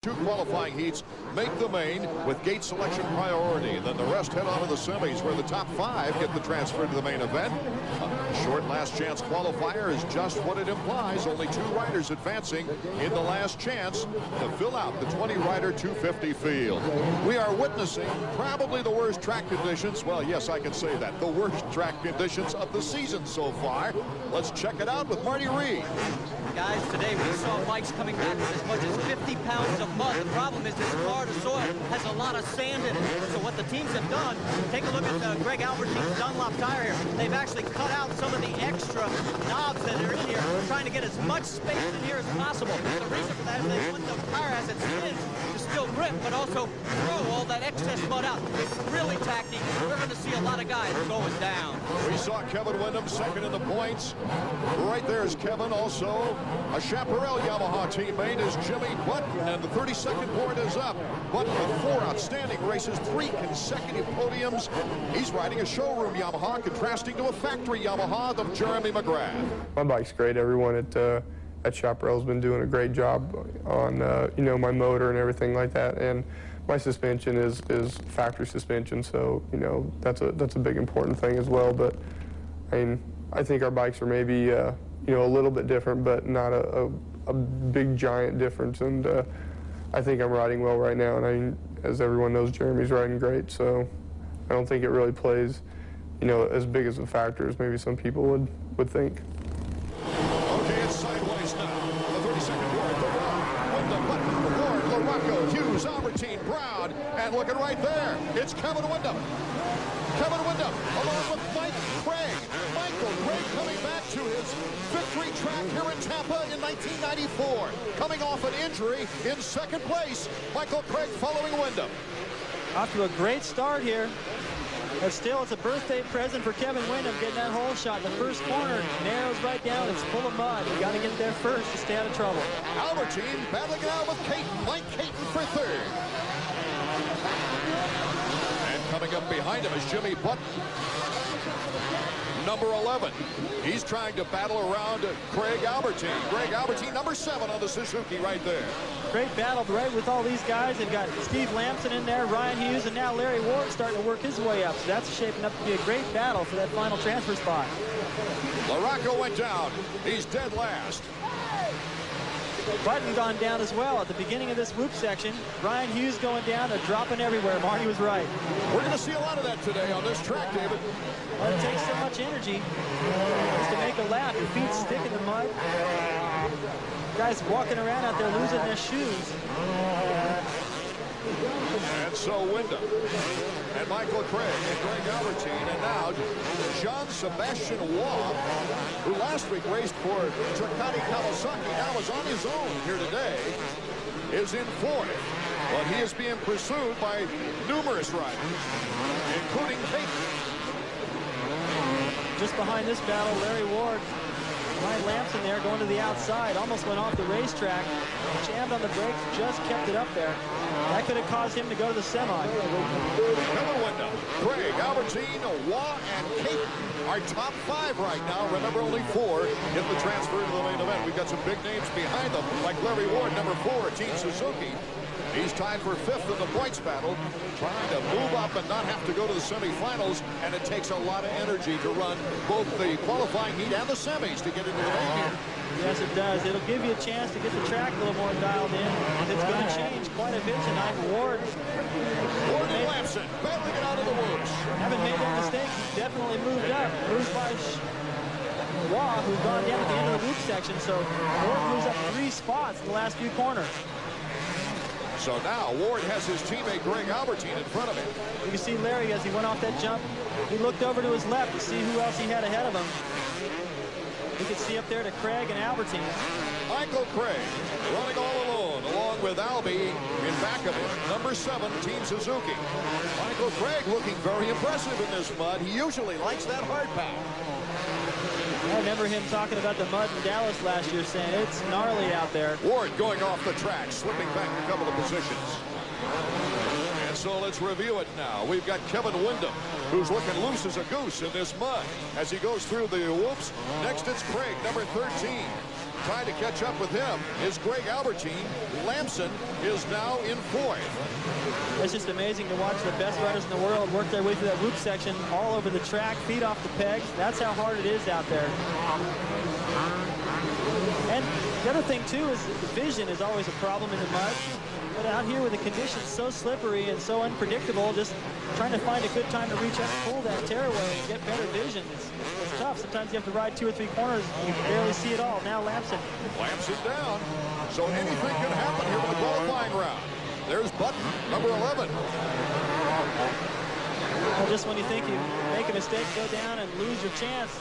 Two qualifying heats make the main with gate selection priority. Then the rest head on to the semis where the top 5 get the transfer to the main event. A short last chance qualifier is just what it implies. Only 2 riders advancing in the last chance to fill out the 20-rider 250 field. We are witnessing probably the worst track conditions. Well, yes, I can say that. The worst track conditions of the season so far. Let's check it out with Marty Reed. Guys, today we saw bikes coming back with as much as 50 pounds of mud. The problem is this Florida soil has a lot of sand in it. So what the teams have done, take a look at Greg Albertine's Dunlop tire here. They've actually cut out some of the extra knobs that are in here, trying to get as much space in here as possible. The reason for that is they want the tire as it spins to still grip, but also throw all that excess mud out. It's really tacky. We're going to see a lot of guys going down. We saw Kevin Windham second in the points. Right there is Kevin. Also, a Chaparral Yamaha teammate is Jimmy Button, and the 32nd board is up. Button with 4 outstanding races, 3 consecutive podiums. He's riding a showroom Yamaha, contrasting to a factory Yamaha of Jeremy McGrath. My bike's great. Everyone at Chaparral's been doing a great job on you know, my motor and everything like that, and my suspension is factory suspension, so you know that's a big important thing as well. But I mean, I think our bikes are maybe you know, a little bit different, but not a big giant difference. And I think I'm riding well right now, and I mean, as everyone knows, Jeremy's riding great, so I don't think it really plays, you know, as big as a factor as maybe some people would think. Okay, it's sideways now. The 32nd board, Windham, Button, Ward, LaRocco, Hughes, Albertine, Brown, and looking right there, it's Kevin Windham. Kevin Windham, along with Mike Craig. Michael Craig coming back to his victory track here in Tampa in 1994. Coming off an injury in second place, Michael Craig following Windham. Off to a great start here. But still, it's a birthday present for Kevin Windham, getting that hole shot in the first corner. Narrows right down. It's full of mud. You got to get there first to stay out of trouble. Albertine battling it out with Caton. Mike Caton for third. And coming up behind him is Jimmy Button, number 11. He's trying to battle around Craig Albertine. Greg Albertine, number 7 on the Suzuki right there. Great battle right with all these guys. They've got Steve Lamson in there, Ryan Hughes, and now Larry Ward starting to work his way up. So that's shaping up to be a great battle for that final transfer spot. LaRocco went down. He's dead last. Button gone down as well at the beginning of this whoop section. Ryan Hughes going down. They're dropping everywhere. Marty was right. We're going to see a lot of that today on this track, David. Well, it takes so much energy just to make a lap. Your feet stick in the mud. Guys walking around out there losing their shoes. And so Windham and Michael Craig and Greg Albertine, and now John Sebastian Waugh, who last week raced for Ducati Kawasaki, now is on his own here today, is in 4th. But he is being pursued by numerous riders, including Caton. Just behind this battle, Larry Ward, Ryan Lamson there going to the outside, almost went off the racetrack, jammed on the brakes, just kept it up there. That could have caused him to go to the semi. Kevin Windham, Craig, Albertine, Waugh, and Caton are top 5 right now. Remember, only 4 get the transfer to the main event. We've got some big names behind them, like Larry Ward, number 4, Team Suzuki. He's tied for 5th in the points battle, trying to move up and not have to go to the semifinals, and it takes a lot of energy to run both the qualifying heat and the semis to get into the main here. Yes, it does. It'll give you a chance to get the track a little more dialed in. It's going to change quite a bit tonight. Ward and Lamson battling it out of the woods. Haven't made that mistake. He's definitely moved up. Moved by Waugh, who's gone down at the end of the loop section. So Ward moves up 3 spots in the last few corners. So now Ward has his teammate Greg Albertine in front of him. You can see Larry as he went off that jump. He looked over to his left to see who else he had ahead of him. You can see up there to Craig and Albertine. Michael Craig running all alone, along with Albie in back of him. Number 7, Team Suzuki. Michael Craig looking very impressive in this mud. He usually likes that hard pack. I remember him talking about the mud in Dallas last year, saying it's gnarly out there. Ward going off the track, slipping back a couple of positions. And so let's review it now. We've got Kevin Windham, who's looking loose as a goose in this mud as he goes through the whoops. Next, it's Craig, number 13. Trying to catch up with him is Greg Albertine. Lamson is now in 4th. It's just amazing to watch the best riders in the world work their way through that loop section all over the track, feet off the pegs. That's how hard it is out there. And the other thing, too, is the vision is always a problem in the mud. But out here with the conditions so slippery and so unpredictable, just trying to find a good time to reach out and pull that tearaway and get better vision. It's tough. Sometimes you have to ride 2 or 3 corners and you can barely see it all. Now Lamson. Lamson down. So anything can happen here in the qualifying round. There's Button, number 11. Well, just when you think you make a mistake, go down and lose your chance.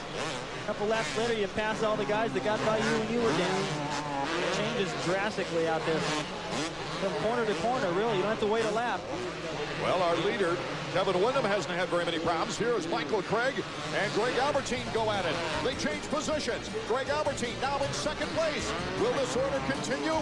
A couple laps later, you pass all the guys that got by you when you were down. It changes drastically out there from corner to corner, really. You don't have to wait a lap. Well, our leader, Kevin Windham, hasn't had very many problems. Here is Michael Craig and Greg Albertine go at it. They change positions. Greg Albertine now in 2nd place. Will this order continue?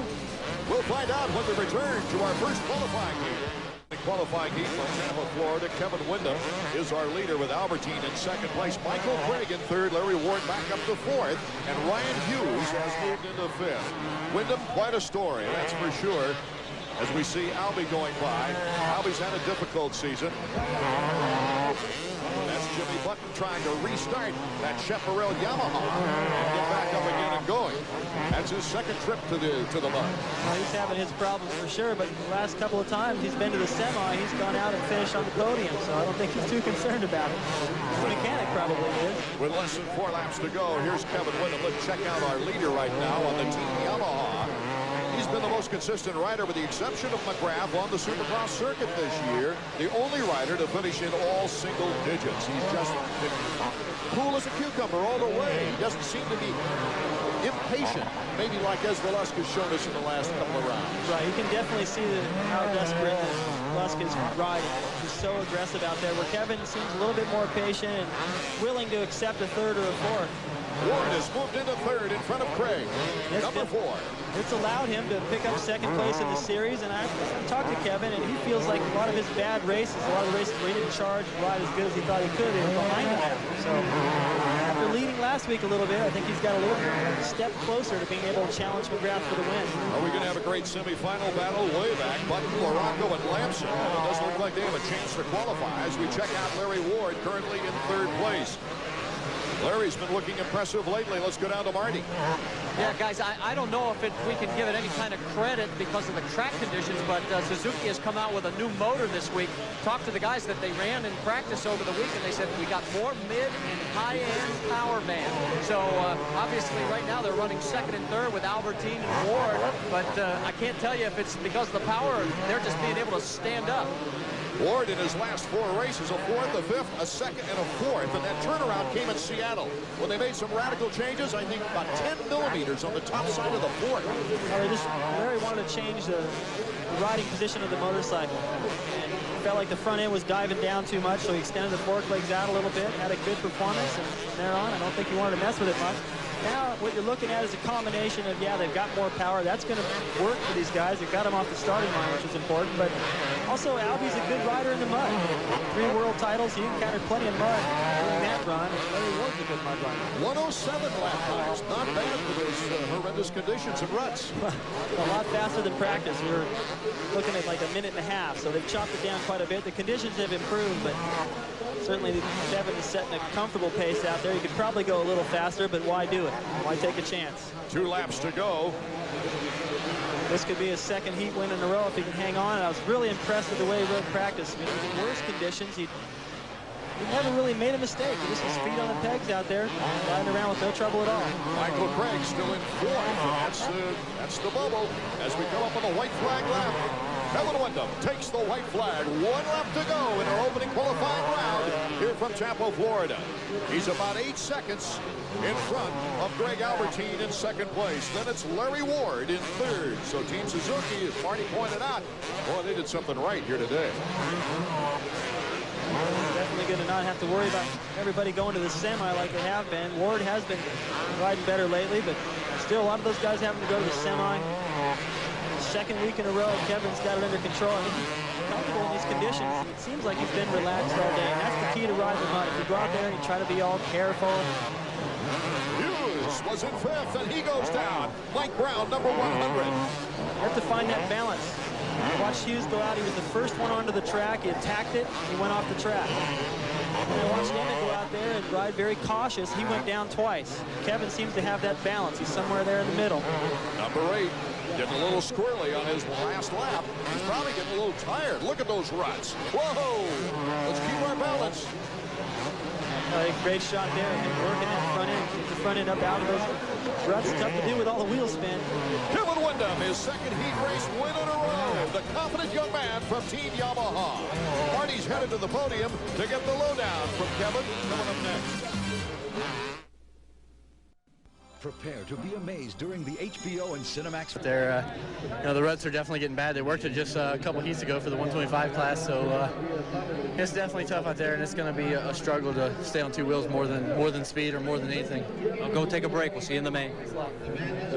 We'll find out when we return to our first qualifying heat. The qualifying heat from Tampa, Florida. Kevin Windham is our leader with Albertine in 2nd place. Michael Craig in 3rd. Larry Ward back up to 4th. And Ryan Hughes has moved into 5th. Windham, quite a story, that's for sure. As we see Albie going by. Albie's had a difficult season. That's Jimmy Button trying to restart that Chaparral Yamaha and get back up again and going. That's his 2nd trip to the mud. Well, he's having his problems for sure, but the last couple of times he's been to the semi, he's gone out and finished on the podium, so I don't think he's too concerned about it. The mechanic probably is. With less than 4 laps to go, here's Kevin Windham. Let's check out our leader right now on the Team Yamaha. He's been the most consistent rider with the exception of McGrath on the Supercross circuit this year. The only rider to finish in all single digits. He's just been cool as a cucumber all the way. He doesn't seem to be impatient, maybe like as Lusk has shown us in the last couple of rounds. Right, you can definitely see how desperate Lusk is riding. He's so aggressive out there, where Kevin seems a little bit more patient and willing to accept a 3rd or a 4th. Ward has moved into 3rd in front of Craig. Number 4. It's allowed him to pick up 2nd place in the series, and I've talked to Kevin, and he feels like a lot of his bad races, a lot of the races where he didn't charge, ride as good as he thought he could, they were behind him after. So after leading last week a little bit, I think he's got a little step closer to being able to challenge McGrath for the win. Are we going to have a great semifinal battle way back? Button, Morocco, and Lamson. It doesn't look like they have a chance to qualify as we check out Larry Ward, currently in 3rd place. Larry's been looking impressive lately. Let's go down to Marty. Yeah, guys, I don't know if we can give it any kind of credit because of the track conditions, but Suzuki has come out with a new motor this week. Talked to the guys that they ran in practice over the week, and they said we got more mid and high-end power band. So obviously right now they're running 2nd and 3rd with Albertine and Ward, but I can't tell you if it's because of the power or they're just being able to stand up. Ward in his last 4 races, a 4th, a 5th, a 2nd, and a 4th. And that turnaround came in Seattle when they made some radical changes, I think about 10 millimeters on the top side of the fork. Larry wanted to change the riding position of the motorcycle. And felt like the front end was diving down too much, so he extended the fork legs out a little bit, had a good performance, and from there on, I don't think he wanted to mess with it much. Now, what you're looking at is a combination of, yeah, they've got more power. That's going to work for these guys. They've got them off the starting line, which is important. But also, Albie's a good rider in the mud. 3 world titles. He encountered plenty of mud during that run. And Larry Ward's a good mud rider. 107 lap times. Not bad for those horrendous conditions and ruts. A lot faster than practice. We were looking at like a minute and a half. So they've chopped it down quite a bit. The conditions have improved, but certainly Kevin is setting a comfortable pace out there. You could probably go a little faster, but why do it? Why take a chance? 2 laps to go. This could be his 2nd heat win in a row if he can hang on. And I was really impressed with the way he rode practice. I mean, in worse conditions, he never really made a mistake. He just was feet on the pegs out there, riding around with no trouble at all. Michael Craig still in 4th. That's the bubble as we come up on the white flag lap. Kevin Windham takes the white flag. 1 lap to go in our opening qualifying round here from Tampa, Florida. He's about 8 seconds in front of Greg Albertine in 2nd place. Then it's Larry Ward in 3rd. So Team Suzuki, as Marty pointed out, boy, they did something right here today. Definitely going to not have to worry about everybody going to the semi like they have been. Ward has been riding better lately, but still a lot of those guys having to go to the semi. 2nd week in a row, Kevin's got it under control. I mean, he's comfortable in these conditions. It seems like he's been relaxed all day, and that's the key to riding the mud. If you go out there and you try to be all careful. Hughes was in 5th, and he goes down. Mike Brown, number 100. You have to find that balance. Watch Hughes go out. He was the first one onto the track. He attacked it. He went off the track. And I watched Emmett go out there and ride very cautious. He went down twice. Kevin seems to have that balance. He's somewhere there in the middle. Number 8, getting a little squirrely on his last lap. He's probably getting a little tired. Look at those ruts. Whoa! Let's keep our balance. Great shot there. And working at the front end. Keep the front end up out of those ruts. Tough to do with all the wheel spin. Kevin Windham, his second heat race win in a row. The confident young man from Team Yamaha. Marty's headed to the podium to get the lowdown from Kevin. Coming up next. Prepare to be amazed during the HBO and Cinemax. The ruts are definitely getting bad. They worked it just a couple heats ago for the 125 class, so it's definitely tough out there, and it's going to be a struggle to stay on two wheels more than speed or more than anything. I'll go take a break. We'll see you in the main.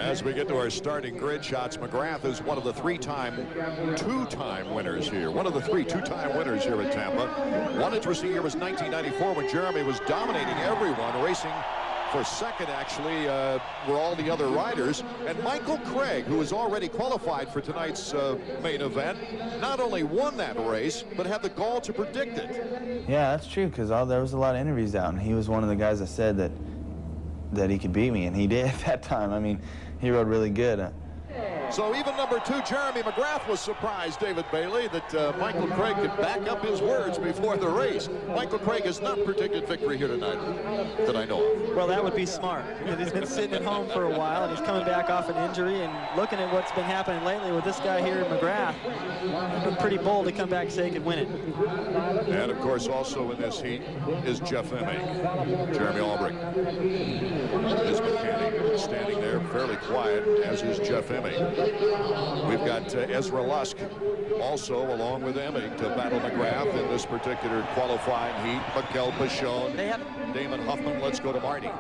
As we get to our starting grid shots, McGrath is one of the two-time winners here. One of the two-time winners here at Tampa. One interesting year was 1994 when Jeremy was dominating everyone, racing for second, actually, were all the other riders. And Michael Craig, who was already qualified for tonight's main event, not only won that race, but had the gall to predict it. Yeah, that's true, because there was a lot of interviews out, and he was one of the guys that said that he could beat me, and he did at that time. I mean, he rode really good. So even number 2, Jeremy McGrath, was surprised, David Bailey, that Michael Craig could back up his words before the race. Michael Craig has not predicted victory here tonight, that I know of. Well, that would be smart, because he's been sitting at home for a while, and he's coming back off an injury, and looking at what's been happening lately with this guy here, McGrath, it's been pretty bold to come back and say he could win it. And, of course, also in this heat is Jeff Emig. Jeremy Albrecht, his mechanic, standing there fairly quiet, as is Jeff Emig. We've got Ezra Lusk also along with Emig to battle McGrath in this particular qualifying heat. Mikel Pishon, Damon Huffman. Let's go to Marty.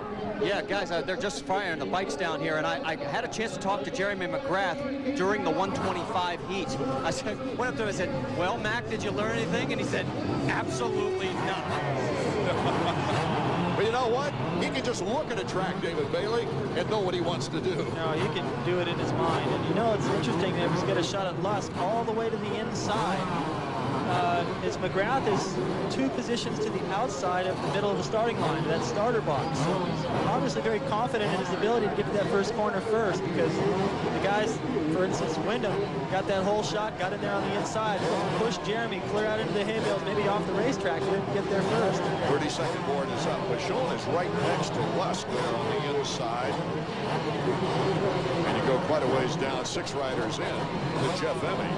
Yeah, guys, they're just firing the bikes down here, and I had a chance to talk to Jeremy McGrath during the 125 heat. I went up to him and said, well, Mac, did you learn anything? And he said, absolutely not. But you know what? He can just look at a track, David Bailey, and know what he wants to do. No, he can do it in his mind. And you know, it's interesting that he's got a shot at Lusk all the way to the inside. As McGrath is 2 positions to the outside of the middle of the starting line, that starter box. So he's obviously very confident in his ability to get to that first corner first, because the guys, for instance, Windham, got that whole shot, got in there on the inside, pushed Jeremy clear out into the hay bales, maybe off the racetrack, so he didn't get there first. 32nd board is up. Pishon is right next to Lusk there on the inside. And you go quite a ways down, 6 riders in to Jeff Emig.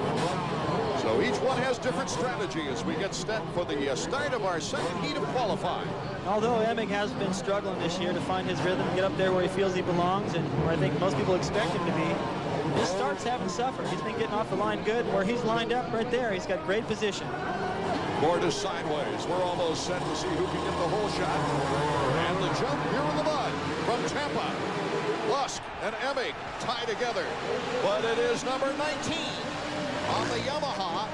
So each one has different strategy as we get set for the start of our second heat of qualifying. Although Emig has been struggling this year to find his rhythm, get up there where he feels he belongs, and where I think most people expect him to be, his starts haven't suffered. He's been getting off the line good. Where he's lined up right there, he's got great position. Board is sideways. We're almost set to see who can get the whole shot. And the jump here in the mud from Tampa. Lusk and Emig tie together. But it is number 19. On the Yamaha,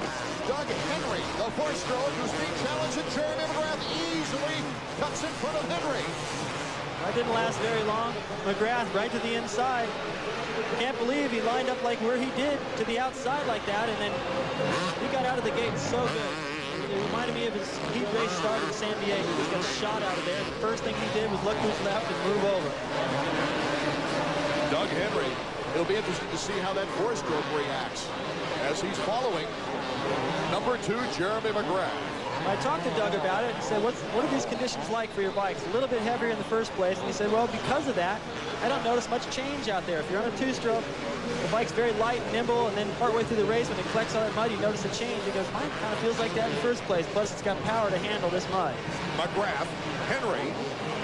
Doug Henry, the 4-stroke, who's being challenged, and Jeremy McGrath easily cuts in front of Henry. That didn't last very long. McGrath right to the inside. Can't believe he lined up like where he did to the outside like that, and then he got out of the gate so good. It reminded me of his heat race start in San Diego. He just got shot out of there. The first thing he did was look to his left and move over. Doug Henry. It'll be interesting to see how that 4-stroke reacts as he's following number 2, Jeremy McGrath. I talked to Doug about it and said, what are these conditions like for your bikes? A little bit heavier in the first place. And he said, well, because of that, I don't notice much change out there. If you're on a 2-stroke, the bike's very light and nimble, and then partway through the race, when it collects all that mud, you notice a change. He goes, mine kind of feels like that in the first place. Plus, it's got power to handle this mud. McGrath, Henry,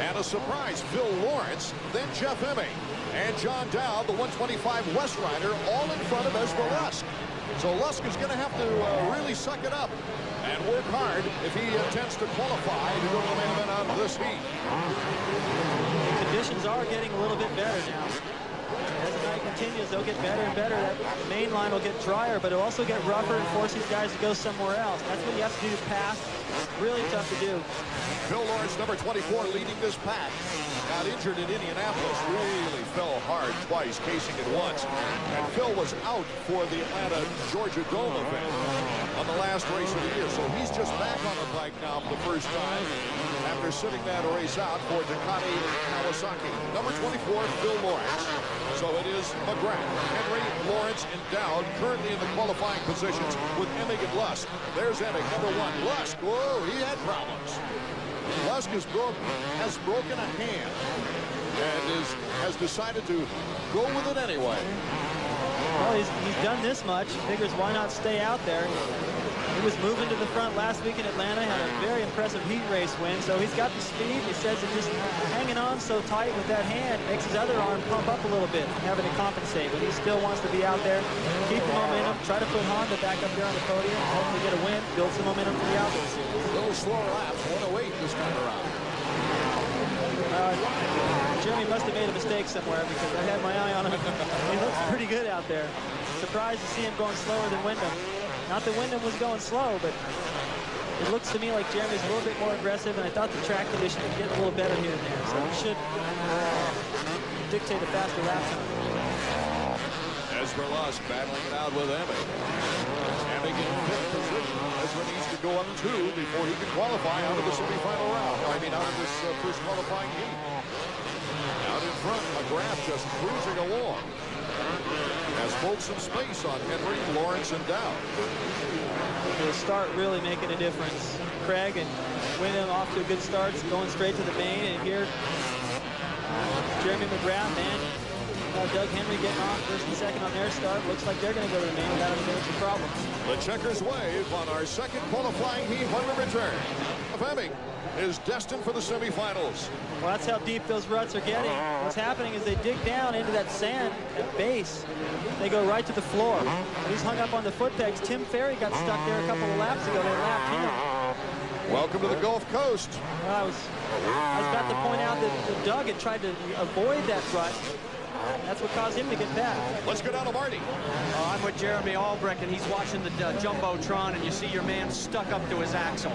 and a surprise, Phil Lawrence, then Jeff Emig, and John Dowd, the 125 West rider, all in front of Ezra Lusk. So Lusk is going to have to really suck it up and work hard if he intends to qualify to go to the main event out of this heat. Conditions are getting a little bit better now. As the night continues, they'll get better and better. That main line will get drier, but it'll also get rougher and force these guys to go somewhere else. That's what you have to do to pass. Really tough to do. Phil Lawrence, number 24, leading this pack. got injured in Indianapolis, really fell hard twice, casing it once. And Phil was out for the Atlanta Georgia Dome event on the last race of the year. So he's just back on the bike now for the first time after sitting that race out for Ducati Kawasaki. Number 24, Phil Lawrence. So it is McGrath, Henry, Lawrence, and Dowd currently in the qualifying positions with Emig and Lusk. There's Emig, number 1. Lusk, whoa, he had problems. Lusk has broken a hand and has decided to go with it anyway. Well, he's done this much. Figures why not stay out there. He was moving to the front last week in Atlanta, had a very impressive heat race win, so he's got the speed. He says that just hanging on so tight with that hand makes his other arm pump up a little bit, having to compensate, but he still wants to be out there, keep the momentum, try to put Honda back up there on the podium, hopefully get a win, build some momentum for the outdoor series. A little slower laps, 108 this time around. Jeremy must have made a mistake somewhere because I had my eye on him. He looks pretty good out there. Surprised to see him going slower than Windham. Not that Windham was going slow, but it looks to me like Jeremy's a little bit more aggressive, and I thought the track condition would get a little better here and there. So it should dictate a faster lap time. Ezra Lusk battling it out with Emig. Emig in 5th position. Ezra needs to go up 2 before he can qualify out of the semifinal round. I mean, out of this first qualifying heat. Out in front, McGrath just cruising along. Has pulled some space on Henry, Lawrence, and Dowd. The start really making a difference. Craig and Windham off to a good start, going straight to the main, and here Jeremy McGrath, man, Doug Henry getting off first and second on their start. Looks like they're going to go to the main without any major problems. The checkers wave on our second qualifying heat when we return. Emig is destined for the semifinals. Well, that's how deep those ruts are getting. What's happening is they dig down into that sand at base. They go right to the floor. He's hung up on the foot pegs. Tim Ferry got stuck there a couple of laps ago. They lapped him. Welcome to the Gulf Coast. Well, I was about to point out that Doug had tried to avoid that rut. That's what caused him to get back. Let's go down to Marty. I'm with Jeremy Albrecht, and he's watching the Jumbotron, and you see your man stuck up to his axle.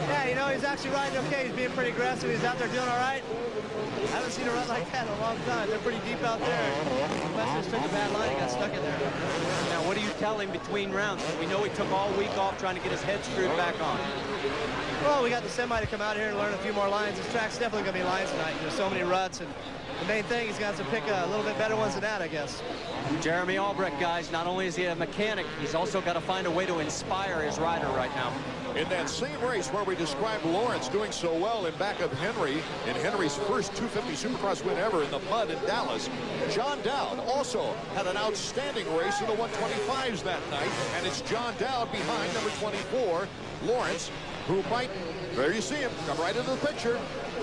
Yeah, you know, he's actually riding okay. He's being pretty aggressive. He's out there doing all right. I haven't seen a run like that in a long time. They're pretty deep out there. Especially just took a bad line and got stuck in there. Now, what do you tell him between rounds? We know he took all week off trying to get his head screwed back on. Well, we got the semi to come out here and learn a few more lines. This track's definitely going to be lines tonight. There's so many ruts, and the main thing, he's got to pick a little bit better ones than that, I guess. Jeremy Albrecht, guys, not only is he a mechanic, he's also got to find a way to inspire his rider right now. In that same race where we described Lawrence doing so well in back of Henry, in Henry's first 250 Supercross win ever in the mud in Dallas, John Dowd also had an outstanding race in the 125s that night, and it's John Dowd behind number 24, Lawrence, who might, there you see him, come right into the picture,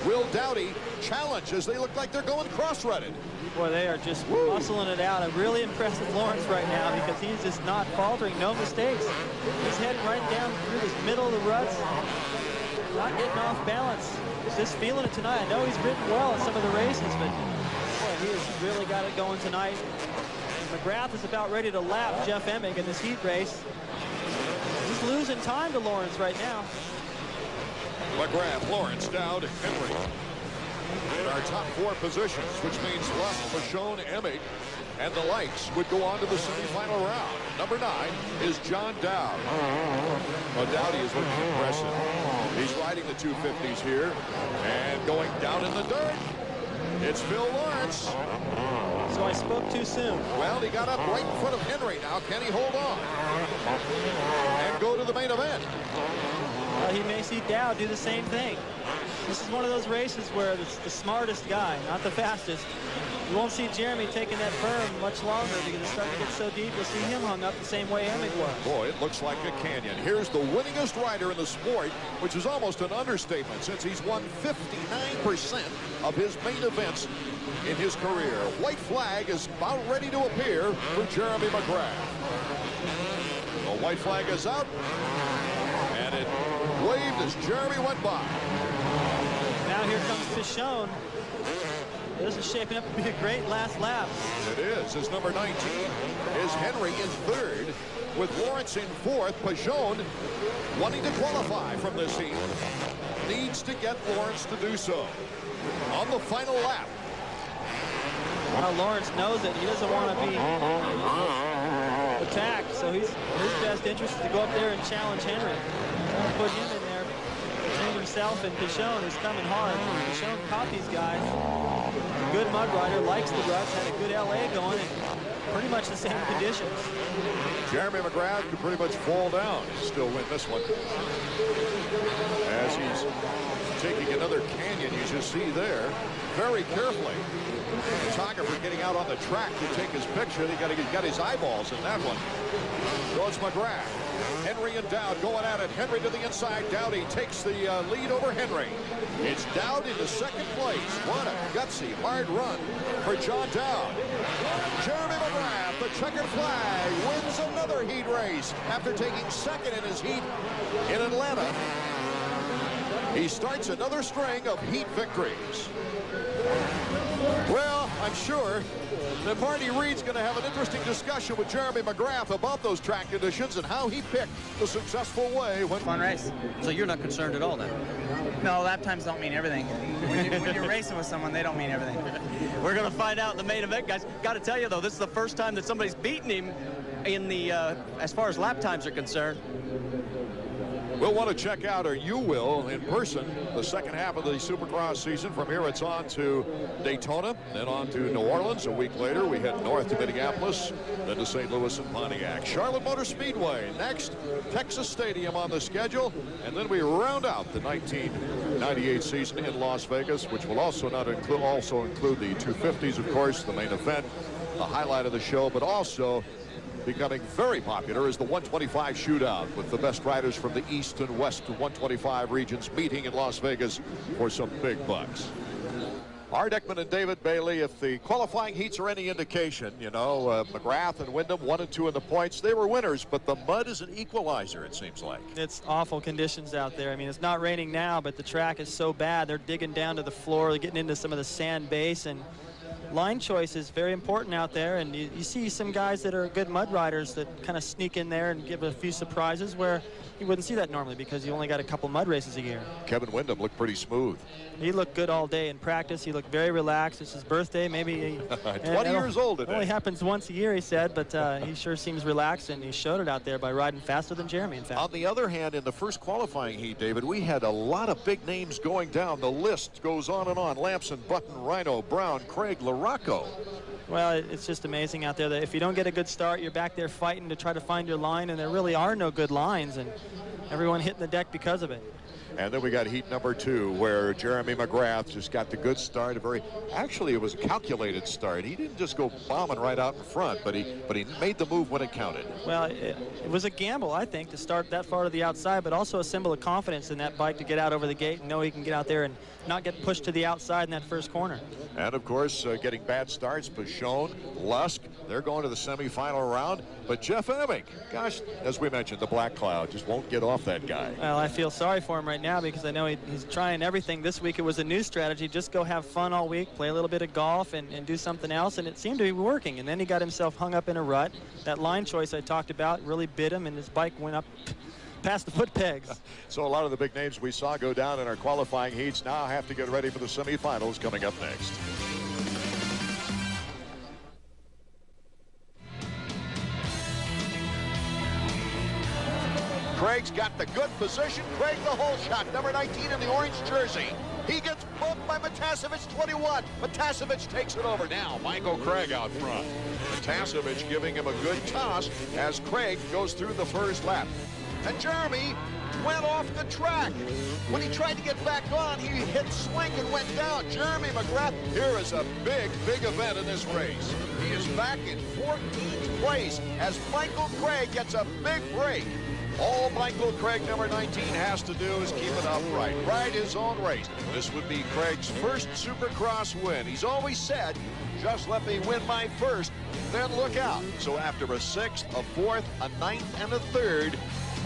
Will Dowdy challenge as they look like they're going cross-rutted. Boy, they are just muscling it out. I'm really impressed with Lawrence right now because he's just not faltering, no mistakes. He's heading right down through this middle of the ruts, not getting off balance. He's just feeling it tonight. I know he's ridden well in some of the races, but boy, he has really got it going tonight. McGrath is about ready to lap Jeff Emig in this heat race. He's losing time to Lawrence right now. McGrath, Lawrence, Dowd, Henry in our top 4 positions, which means Lusk, Pishon, Emig, and the likes would go on to the semifinal round. Number 9 is John Dowd. Well, Dowdy is looking impressive. He's riding the 250s here and going down in the dirt. It's Phil Lawrence. So I spoke too soon. Well, he got up right in front of Henry now. Can he hold on and go to the main event? He may see Dowd do the same thing. This is one of those races where it's the smartest guy, not the fastest. You won't see Jeremy taking that berm much longer because it's starting to get so deep. You'll see him hung up the same way Emig was. Boy, it looks like a canyon. Here's the winningest rider in the sport, which is almost an understatement since he's won 59% of his main events in his career. White flag is about ready to appear for Jeremy McGrath. The white flag is out, and it waved as Jeremy went by. Now here comes Pishon. This is shaping up to be a great last lap. It is. His number 19 is Henry in 3rd, with Lawrence in 4th. Pishon wanting to qualify from this heat. needs to get Lawrence to do so. On the final lap. Well, Lawrence knows it. He doesn't want to be attacked, so his best interest is to go up there and challenge Henry. Put him in there between himself and Pishon, who's coming hard. Pishon caught these guys. Good mud rider, likes the ruts, had a good LA going, and pretty much the same conditions. Jeremy McGrath could pretty much fall down, still win this one. As he's taking another canyon, you just see there, very carefully. The photographer getting out on the track to take his picture. He got his eyeballs in that one. Goes McGrath. Henry and Dowd going at it. Henry to the inside. Dowdy takes the lead over Henry. It's Dowd into second place. What a gutsy, hard run for John Dowd. Jeremy McGrath, the checkered flag, wins another heat race after taking second in his heat in Atlanta. He starts another string of heat victories. Well, I'm sure that Marty Reed's going to have an interesting discussion with Jeremy McGrath about those track conditions and how he picked the successful way. Fun race. So you're not concerned at all then? No, lap times don't mean everything. When you're racing with someone, they don't mean everything. We're going to find out in the main event, guys. Got to tell you, though, this is the first time that somebody's beaten him in the, as far as lap times are concerned. We'll want to check out, or you will, in person, the second half of the Supercross season. From here, it's on to Daytona, then on to New Orleans. A week later, we head north to Minneapolis, then to St. Louis and Pontiac. Charlotte Motor Speedway next, Texas Stadium on the schedule, and then we round out the 1998 season in Las Vegas, which will also include the 250s, of course, the main event, the highlight of the show, but also becoming very popular is the 125 shootout, with the best riders from the East and West 125 regions meeting in Las Vegas for some big bucks. Art Ekman and David Bailey, if the qualifying heats are any indication, you know, McGrath and Windham 1 and 2 in the points, they were winners, but the mud is an equalizer, it seems like. It's awful conditions out there. I mean, it's not raining now, but the track is so bad. They're digging down to the floor, they're getting into some of the sand base, and line choice is very important out there, and you see some guys that are good mud riders that kind of sneak in there and give a few surprises where you wouldn't see that normally because you only got a couple mud races a year. Kevin Windham looked pretty smooth. He looked good all day in practice. He looked very relaxed. It's his birthday, maybe. 20 years old today. It only happens once a year, he said, but he sure seems relaxed, and he showed it out there by riding faster than Jeremy, in fact. On the other hand, in the first qualifying heat, David, we had a lot of big names going down. The list goes on and on. Lamson, Button, Rhino, Brown, Craig, LaRocco. Well, it's just amazing out there that if you don't get a good start, you're back there fighting to try to find your line, and there really are no good lines, and everyone hitting the deck because of it. And then we got heat number 2, where Jeremy McGrath just got the good start. Actually, it was a calculated start. He didn't just go bombing right out in front, but he made the move when it counted. Well, it was a gamble, I think, to start that far to the outside, but also a symbol of confidence in that bike to get out over the gate and know he can get out there and not get pushed to the outside in that first corner. And of course, getting bad starts, Pishon, Lusk, they're going to the semifinal round. But Jeff Emig, gosh, as we mentioned, the black cloud just won't get off that guy. Well, I feel sorry for him right now because I know he's trying everything. This week it was a new strategy, just go have fun all week, play a little bit of golf and do something else, and it seemed to be working. And then he got himself hung up in a rut. That line choice I talked about really bit him, and his bike went up past the foot pegs. So a lot of the big names we saw go down in our qualifying heats now have to get ready for the semifinals coming up next. Craig's got the good position. Craig the hole shot, number 19 in the orange jersey. He gets bumped by Matasevich, 21. Matasevich takes it over. Now Michael Craig out front. Matasevich giving him a good toss as Craig goes through the first lap. And Jeremy went off the track. When he tried to get back on, he hit swing and went down. Jeremy McGrath, here is a big, big event in this race. He is back in 14th place as Michael Craig gets a big break. All Michael Craig, number 19, has to do is keep it upright, ride his own race. This would be Craig's first Supercross win. He's always said, just let me win my first, then look out. So after a 6th, a 4th, a 9th, and a 3rd,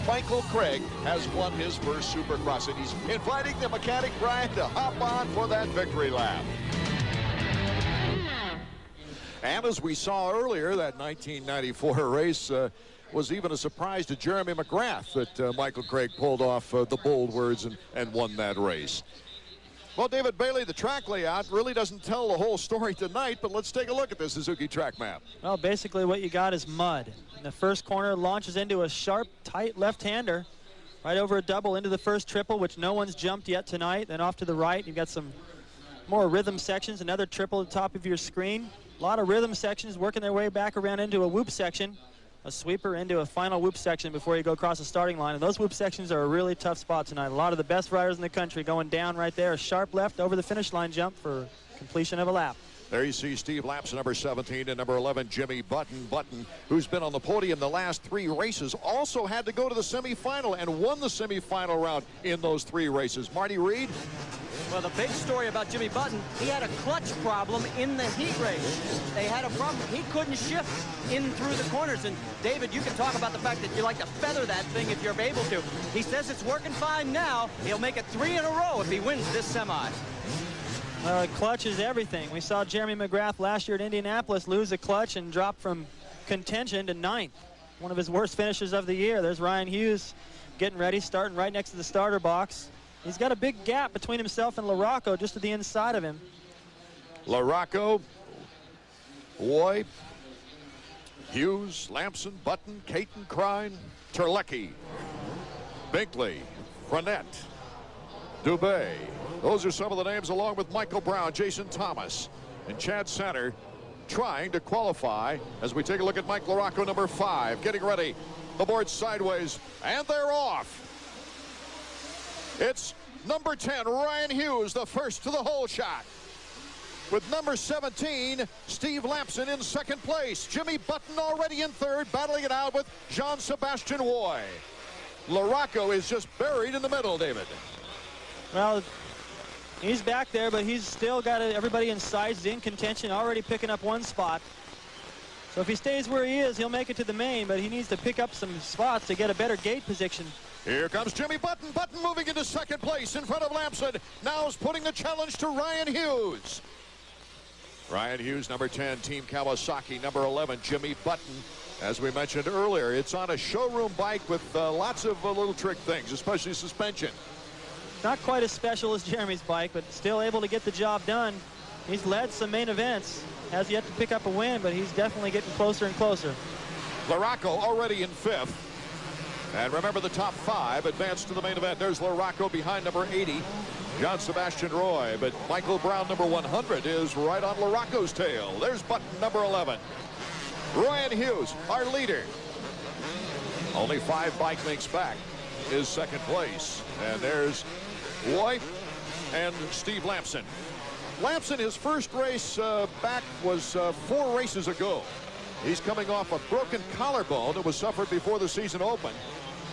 Michael Craig has won his first Supercross, and he's inviting the mechanic Brian to hop on for that victory lap. And as we saw earlier, that 1994 race was even a surprise to Jeremy McGrath that Michael Craig pulled off the bold words and won that race. Well, David Bailey, the track layout really doesn't tell the whole story tonight, but let's take a look at the Suzuki track map. Well, basically what you got is mud. In the first corner, launches into a sharp, tight left-hander, right over a double into the first triple, which no one's jumped yet tonight. Then off to the right, you've got some more rhythm sections, another triple at the top of your screen. A lot of rhythm sections working their way back around into a whoop section, a sweeper into a final whoop section before you go across the starting line. And those whoop sections are a really tough spot tonight. A lot of the best riders in the country going down right there. A sharp left over the finish line jump for completion of a lap. There you see Steve Lapson, number 17, and number 11, Jimmy Button. Button, who's been on the podium the last 3 races, also had to go to the semifinal and won the semifinal round in those 3 races. Marty Reed? Well, the big story about Jimmy Button, he had a clutch problem in the heat race. They had a problem. He couldn't shift in through the corners. And, David, you can talk about the fact that you like to feather that thing if you're able to. He says it's working fine now. He'll make it 3 in a row if he wins this semi. Well, a clutch is everything. We saw Jeremy McGrath last year at Indianapolis lose a clutch and drop from contention to 9th. One of his worst finishes of the year. There's Ryan Hughes getting ready, starting right next to the starter box. He's got a big gap between himself and LaRocco just to the inside of him. LaRocco, Roy, Hughes, Lamson, Button, Caton, Crine, Terlecki, Binkley, Frenette, Dubé. Those are some of the names, along with Michael Brown, Jason Thomas, and Chad Center trying to qualify as we take a look at Mike LaRocco, number 5, getting ready. The board sideways, and they're off. It's number 10, Ryan Hughes, the first to the hole shot. With number 17, Steve Lapson in second place. Jimmy Button already in third, battling it out with Jean-Sebastian Roy. LaRocco is just buried in the middle, David. Well, he's back there, but he's still got everybody in sight. He's in contention, already picking up 1 spot. So if he stays where he is, he'll make it to the main, but he needs to pick up some spots to get a better gate position. Here comes Jimmy Button. Button moving into second place in front of Lamson. Now is putting the challenge to Ryan Hughes. Ryan Hughes, number 10, Team Kawasaki, number 11, Jimmy Button. As we mentioned earlier, it's on a showroom bike with lots of little trick things, especially suspension. Not quite as special as Jeremy's bike, but still able to get the job done. He's led some main events. Has yet to pick up a win, but he's definitely getting closer and closer. LaRocco already in 5th. And remember, the top 5 advanced to the main event. There's LaRocco behind number 80, Jean-Sebastian Roy. But Michael Brown, number 100, is right on LaRocco's tail. There's Button, number 11. Ryan Hughes, our leader. Only 5 bike links back is second place. And there's Roy and Steve Lamson. Lamson, his first race back was 4 races ago. He's coming off a broken collarbone that was suffered before the season opened.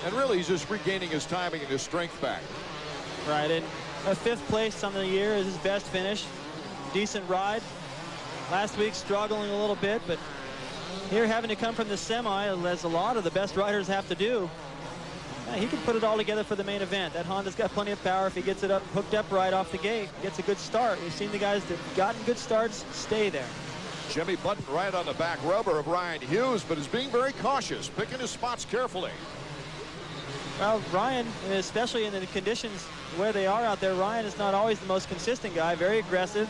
And really, he's just regaining his timing and his strength back. Right, and a 5th place on the year is his best finish. Decent ride. Last week struggling a little bit, but here having to come from the semi, as a lot of the best riders have to do. Yeah, he can put it all together for the main event. That Honda's got plenty of power if he gets it up, hooked up right off the gate, gets a good start. We've seen the guys that have gotten good starts stay there. Jimmy Button right on the back rubber of Ryan Hughes, but is being very cautious, picking his spots carefully. Well, Ryan, especially in the conditions where they are out there, Ryan is not always the most consistent guy, very aggressive,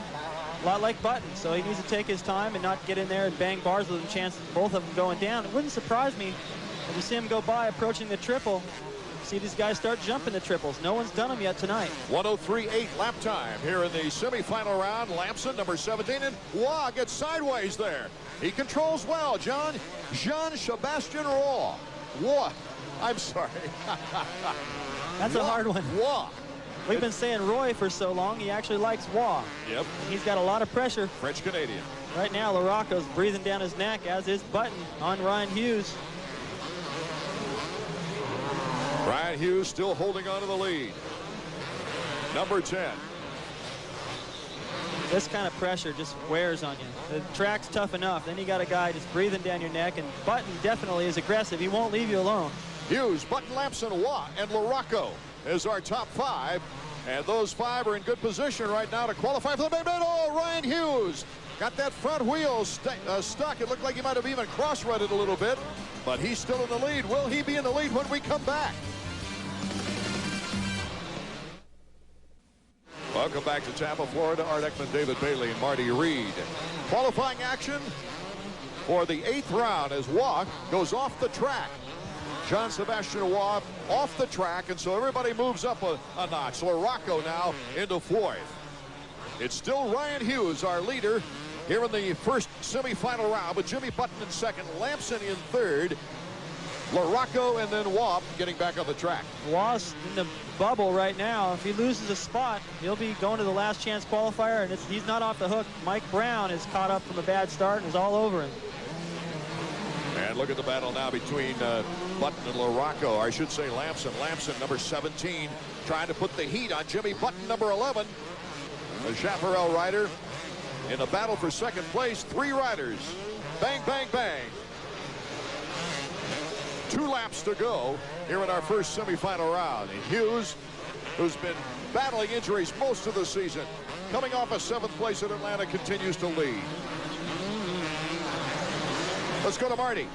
a lot like Button. So he needs to take his time and not get in there and bang bars with a chance of both of them going down. It wouldn't surprise me if you see him go by approaching the triple, see these guys start jumping the triples. No one's done them yet tonight. 103.8 lap time here in the semifinal round. Lamson, number 17, and Waugh gets sideways there. He controls well, Jean-Sebastian Roy. Waugh. I'm sorry. That's a hard one. Waugh. We've been saying Roy for so long, he actually likes Waugh. Yep. He's got a lot of pressure. French-Canadian. Right now, LaRocco's breathing down his neck, as is Button on Ryan Hughes. Ryan Hughes still holding on to the lead. Number 10. This kind of pressure just wears on you. The track's tough enough. Then you got a guy just breathing down your neck, and Button definitely is aggressive. He won't leave you alone. Hughes, Button, Lamson, Waugh, and LaRocco is our top 5. And those 5 are in good position right now to qualify for the main event. Oh, Ryan Hughes got that front wheel stuck. It looked like he might have even cross-rutted a little bit, but he's still in the lead. Will he be in the lead when we come back? Welcome back to Tampa, Florida. Art Ekman, David Bailey, and Marty Reed. Qualifying action for the 8th round as Waugh goes off the track. John Sebastian Waugh off the track, and so everybody moves up a notch. LaRocco now into 4th. It's still Ryan Hughes, our leader, here in the first semifinal round, with Jimmy Button in 2nd, Lamson in 3rd, LaRocco, and then Waugh getting back on the track. Waugh's in the bubble right now. If he loses a spot, he'll be going to the last chance qualifier, and he's not off the hook. Mike Brown is caught up from a bad start and is all over him. And look at the battle now between Button and LaRocco. I should say Lamson. Lamson, number 17, trying to put the heat on Jimmy Button, number 11. The Chaparral rider in a battle for 2nd place. 3 riders. Bang, bang, bang. 2 laps to go here in our first semifinal round. And Hughes, who's been battling injuries most of the season, coming off a 7th place at Atlanta, continues to lead. Let's go to Marty.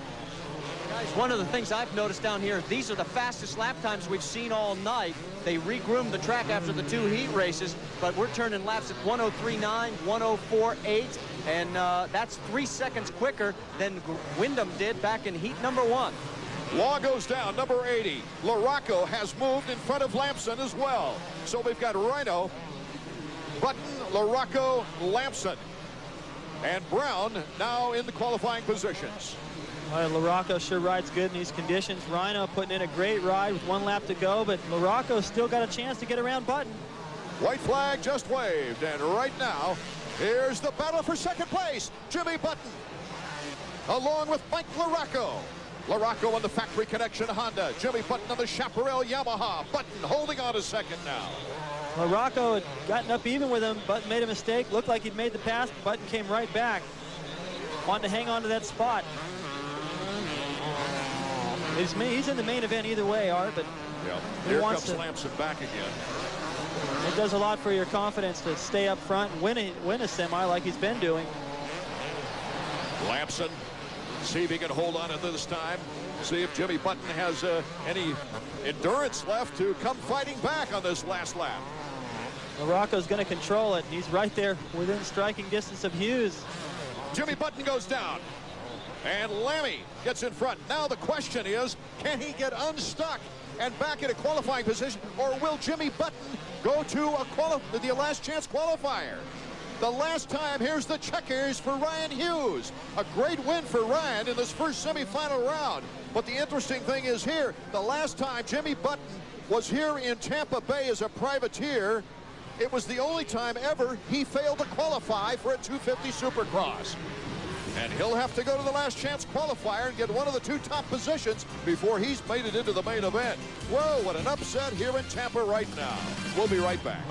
Guys, one of the things I've noticed down here, these are the fastest lap times we've seen all night. They regroomed the track after the 2 heat races, but we're turning laps at 103.9, 104.8, and that's 3 seconds quicker than Windham did back in heat number 1. Waugh goes down, number 80. LaRocco has moved in front of Lamson as well. So we've got Rhino, Button, LaRocco, Lamson, and Brown now in the qualifying positions. LaRocco sure rides good in these conditions. Rhino putting in a great ride with 1 lap to go, but LaRocco's still got a chance to get around Button. White flag just waved, and right now, here's the battle for 2nd place. Jimmy Button, along with Mike LaRocco. LaRocco on the Factory Connection Honda. Jimmy Button on the Chaparral Yamaha. Button holding on to 2nd now. LaRocco had gotten up even with him. Button made a mistake. Looked like he'd made the pass. Button came right back. Wanted to hang on to that spot. He's in the main event either way, Art, but yeah. he Here wants comes to. Lamson back again. It does a lot for your confidence to stay up front and win a semi like he's been doing. Lamson, see if he can hold on to this time. See if Jimmy Button has any endurance left to come fighting back on this last lap. LaRocco's going to control it. He's right there within striking distance of Hughes. Jimmy Button goes down, and Lammy gets in front. Now the question is, can he get unstuck and back in a qualifying position, or will Jimmy Button go to the last chance qualifier? The last time, here's the checkers for Ryan Hughes. A great win for Ryan in this first semifinal round. But the interesting thing is here, the last time Jimmy Button was here in Tampa Bay as a privateer, it was the only time ever he failed to qualify for a 250 Supercross. And he'll have to go to the last chance qualifier and get one of the 2 top positions before he's made it into the main event. Whoa, what an upset here in Tampa right now. We'll be right back.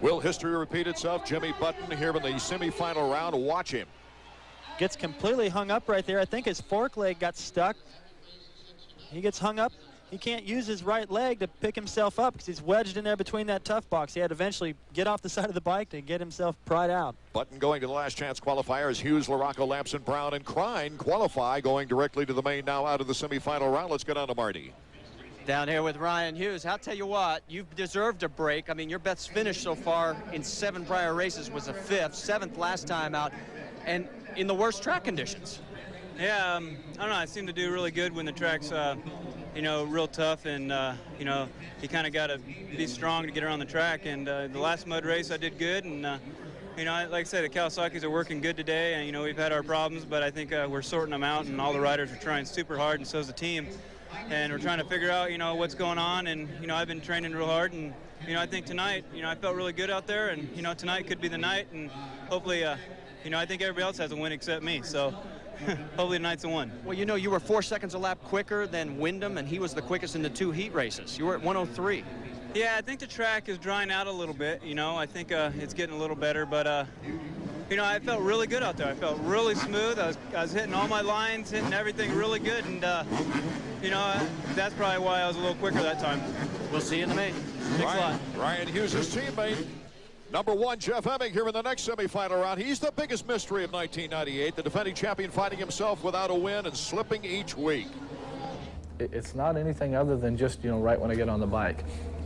Will history repeat itself? Jimmy Button here in the semifinal round. Watch him. Gets completely hung up right there. I think his fork leg got stuck. He gets hung up. He can't use his right leg to pick himself up because he's wedged in there between that tough box. He had to eventually get off the side of the bike to get himself pried out. Button going to the last chance qualifier as Hughes, LaRocco, Lamson, Brown, and Crine qualify, going directly to the main now out of the semifinal round. Let's get on to Marty. Down here with Ryan Hughes. I'll tell you what, you've deserved a break. I mean, your best finish so far in 7 prior races was a 5th, 7th last time out, and in the worst track conditions. Yeah, I don't know. I seem to do really good when the track's, you know, real tough, and you know, you kind of got to be strong to get around the track. And the last mud race, I did good, and you know, like I said, the Kawasaki's are working good today, and you know, we've had our problems, but I think we're sorting them out, and all the riders are trying super hard, and so's the team. And we're trying to figure out, you know, what's going on. And, you know, I've been training real hard. And, you know, I think tonight, you know, I felt really good out there. And, you know, tonight could be the night. And hopefully, you know, I think everybody else has a win except me. So hopefully tonight's the one. Well, you know, you were 4 seconds a lap quicker than Windham, and he was the quickest in the 2 heat races. You were at 103. Yeah, I think the track is drying out a little bit. You know, I think it's getting a little better. But, you know, I felt really good out there. I felt really smooth. I was hitting all my lines, hitting everything really good. And, you know, that's probably why I was a little quicker that time. We'll see you in the main. Ryan Hughes' teammate Number 1, Jeff Emig here in the next semifinal round. He's the biggest mystery of 1998. The defending champion finding himself without a win and slipping each week. It's not anything other than just, you know, right when I get on the bike,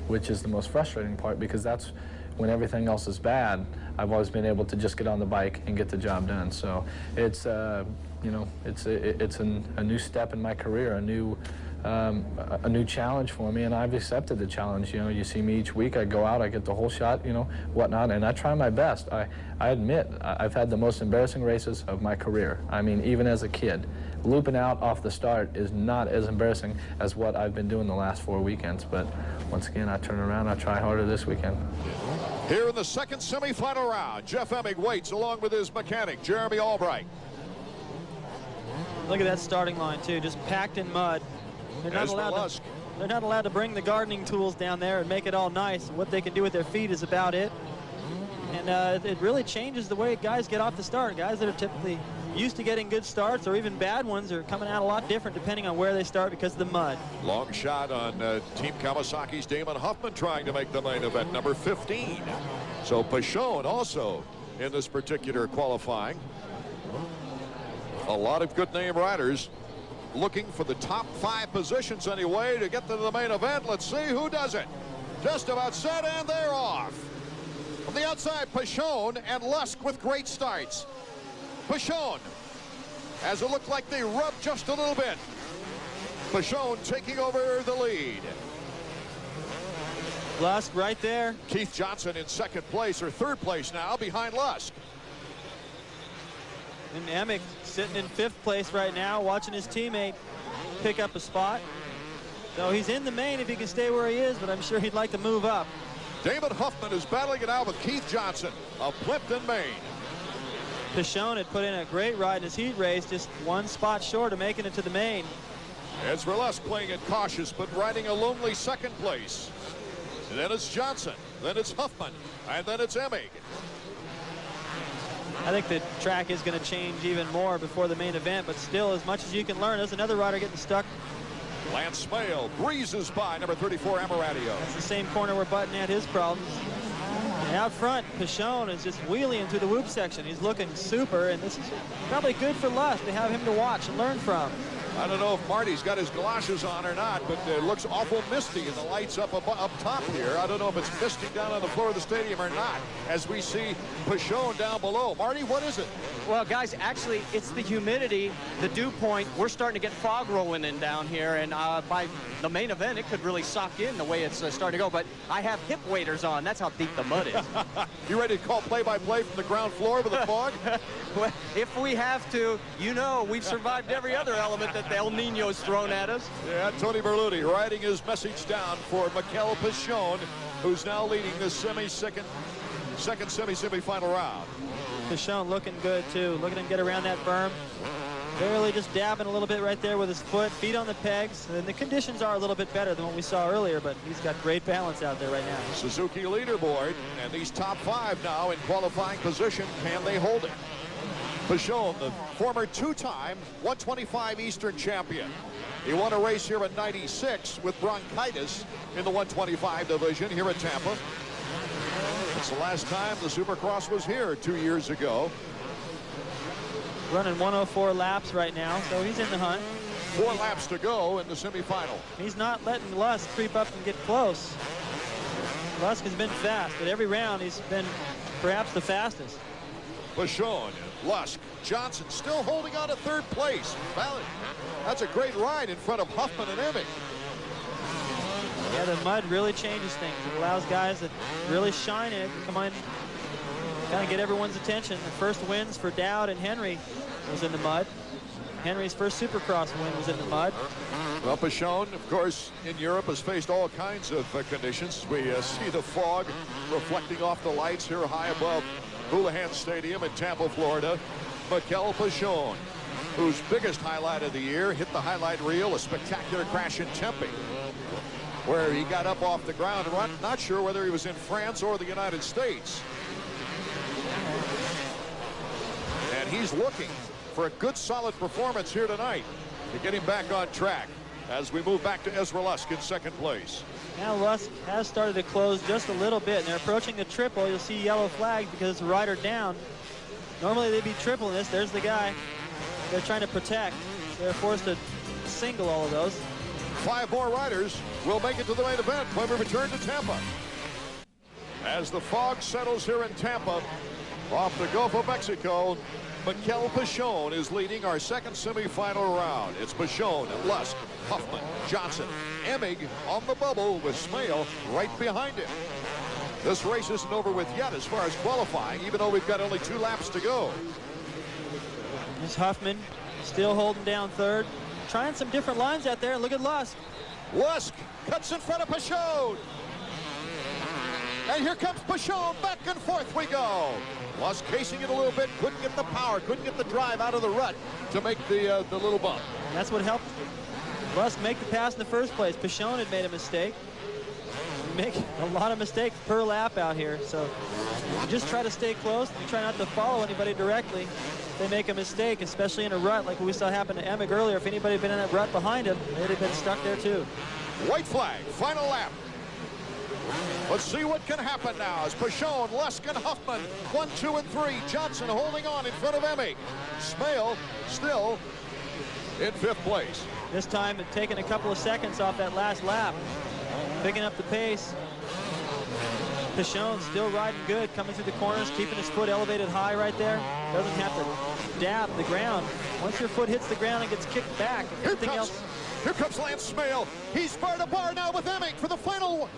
which is the most frustrating part, because that's when everything else is bad. I've always been able to just get on the bike and get the job done. So it's, you know, it's a new step in my career, a new challenge for me, and I've accepted the challenge. You know, you see me each week, I go out, I get the whole shot, you know, whatnot, and I try my best. I admit, I've had the most embarrassing races of my career. I mean, even as a kid, looping out off the start is not as embarrassing as what I've been doing the last 4 weekends, but once again, I turn around, I try harder this weekend. Here in the second semifinal round, Jeff Emig waits along with his mechanic, Jeremy Albright. Look at that starting line, too, just packed in mud. They're not allowed to bring the gardening tools down there and make it all nice. What they can do with their feet is about it. And it really changes the way guys get off the start. Guys that are typically used to getting good starts or even bad ones are coming out a lot different depending on where they start because of the mud. Long shot on Team Kawasaki's Damon Huffman trying to make the main event, number 15. So Pishon also in this particular qualifying. A lot of good name riders looking for the top 5 positions anyway to get to the main event. Let's see who does it. Just about set, and they're off. From the outside, Pishon and Lusk with great starts. Pishon, as it looked like they rubbed just a little bit. Pishon taking over the lead. Lusk right there. Keith Johnson in second place, or third place now, behind Lusk. And Emig sitting in 5th place right now, watching his teammate pick up a spot. So he's in the main if he can stay where he is, but I'm sure he'd like to move up. Damon Huffman is battling it out with Keith Johnson of Plimpton, Maine. Pishon had put in a great ride in his heat race, just 1 spot short of making it to the main. It's Lusk playing it cautious, but riding a lonely second place. And then it's Johnson, then it's Huffman, and then it's Emig. I think the track is going to change even more before the main event, but still, as much as you can learn, there's another rider getting stuck. Lance Smale breezes by number 34, Amaratio. That's the same corner where Button had his problems. And out front, Pishon is just wheeling through the whoop section. He's looking super, and this is probably good for Lusk to have him to watch and learn from. I don't know if Marty's got his galoshes on or not, but it looks awful misty in the lights up top here. I don't know if it's misty down on the floor of the stadium or not, as we see Pishon down below. Marty, what is it? Well, guys, actually, it's the humidity, the dew point. We're starting to get fog rolling in down here, and by the main event, it could really sock in the way it's starting to go. But I have hip waders on. That's how deep the mud is. You ready to call play-by-play from the ground floor with the fog? Well, if we have to, you know, we've survived every other element that the El Nino's thrown at us. Yeah, Tony Berluti writing his message down for Mikel Pishon, who's now leading this second semi-semifinal round. Pishon looking good, too. Look at him get around that berm. Barely just dabbing a little bit right there with his foot, feet on the pegs. And the conditions are a little bit better than what we saw earlier, but he's got great balance out there right now. Suzuki leaderboard, and these top 5 now in qualifying position. Can they hold it? Pishon, the former 2-time 125 Eastern champion. He won a race here in '96 with bronchitis in the 125 division here at Tampa. It's the last time the Supercross was here 2 years ago. Running 104 laps right now, so he's in the hunt. 4 laps to go in the semifinal. He's not letting Lusk creep up and get close. Lusk has been fast, but every round he's been perhaps the fastest. Pishon, Lusk, Johnson still holding on to 3rd place. That's a great ride in front of Huffman and Emig. Yeah, the mud really changes things. It allows guys that really shine in it to come on, kind of get everyone's attention. The first wins for Dowd and Henry was in the mud. Henry's first Supercross win was in the mud. Well, Pishon, of course, in Europe has faced all kinds of conditions. We see the fog reflecting off the lights here high above Houlihan Stadium in Tampa, Florida. Mikel Pishon, whose biggest highlight of the year, hit the highlight reel, a spectacular crash in Tempe, where he got up off the ground and not sure whether he was in France or the United States. And he's looking for a good, solid performance here tonight to get him back on track. as we move back to Ezra Lusk in second place. Now Lusk has started to close just a little bit, and they're approaching the triple. You'll see yellow flags because it's a rider down. Normally they'd be tripling this. There's the guy they're trying to protect. They're forced to single all of those. 5 more riders will make it to the main event when we return to Tampa. As the fog settles here in Tampa, off the Gulf of Mexico, Mikel Pishon is leading our second semifinal round. It's Pishon, Lusk, Huffman, Johnson, Emig on the bubble with Smale right behind him. This race isn't over with yet as far as qualifying, even though we've got only 2 laps to go. There's Huffman still holding down third. Trying some different lines out there. Look at Lusk. Lusk cuts in front of Pishon. And here comes Pishon. Back and forth we go. Lusk casing it a little bit. Couldn't get the power. Couldn't get the drive out of the rut to make the little bump. And that's what helped Lusk make the pass in the first place. Pishon had made a mistake. You make a lot of mistakes per lap out here. So you just try to stay close. You try not to follow anybody directly. They make a mistake, especially in a rut like we saw happen to Emig earlier. If anybody had been in that rut behind him, they'd have been stuck there too. White flag, final lap. Let's see what can happen now as Pishon, Lusk, and Huffman, 1, 2, and 3. Johnson holding on in front of Emig. Smale still in 5th place. This time taking a couple of seconds off that last lap, picking up the pace. Pishon still riding good, coming through the corners, keeping his foot elevated high right there. Doesn't have to dab the ground. Once your foot hits the ground, it gets kicked back. Here comes Lance Smale. He's bar to bar now with Emig for the final one.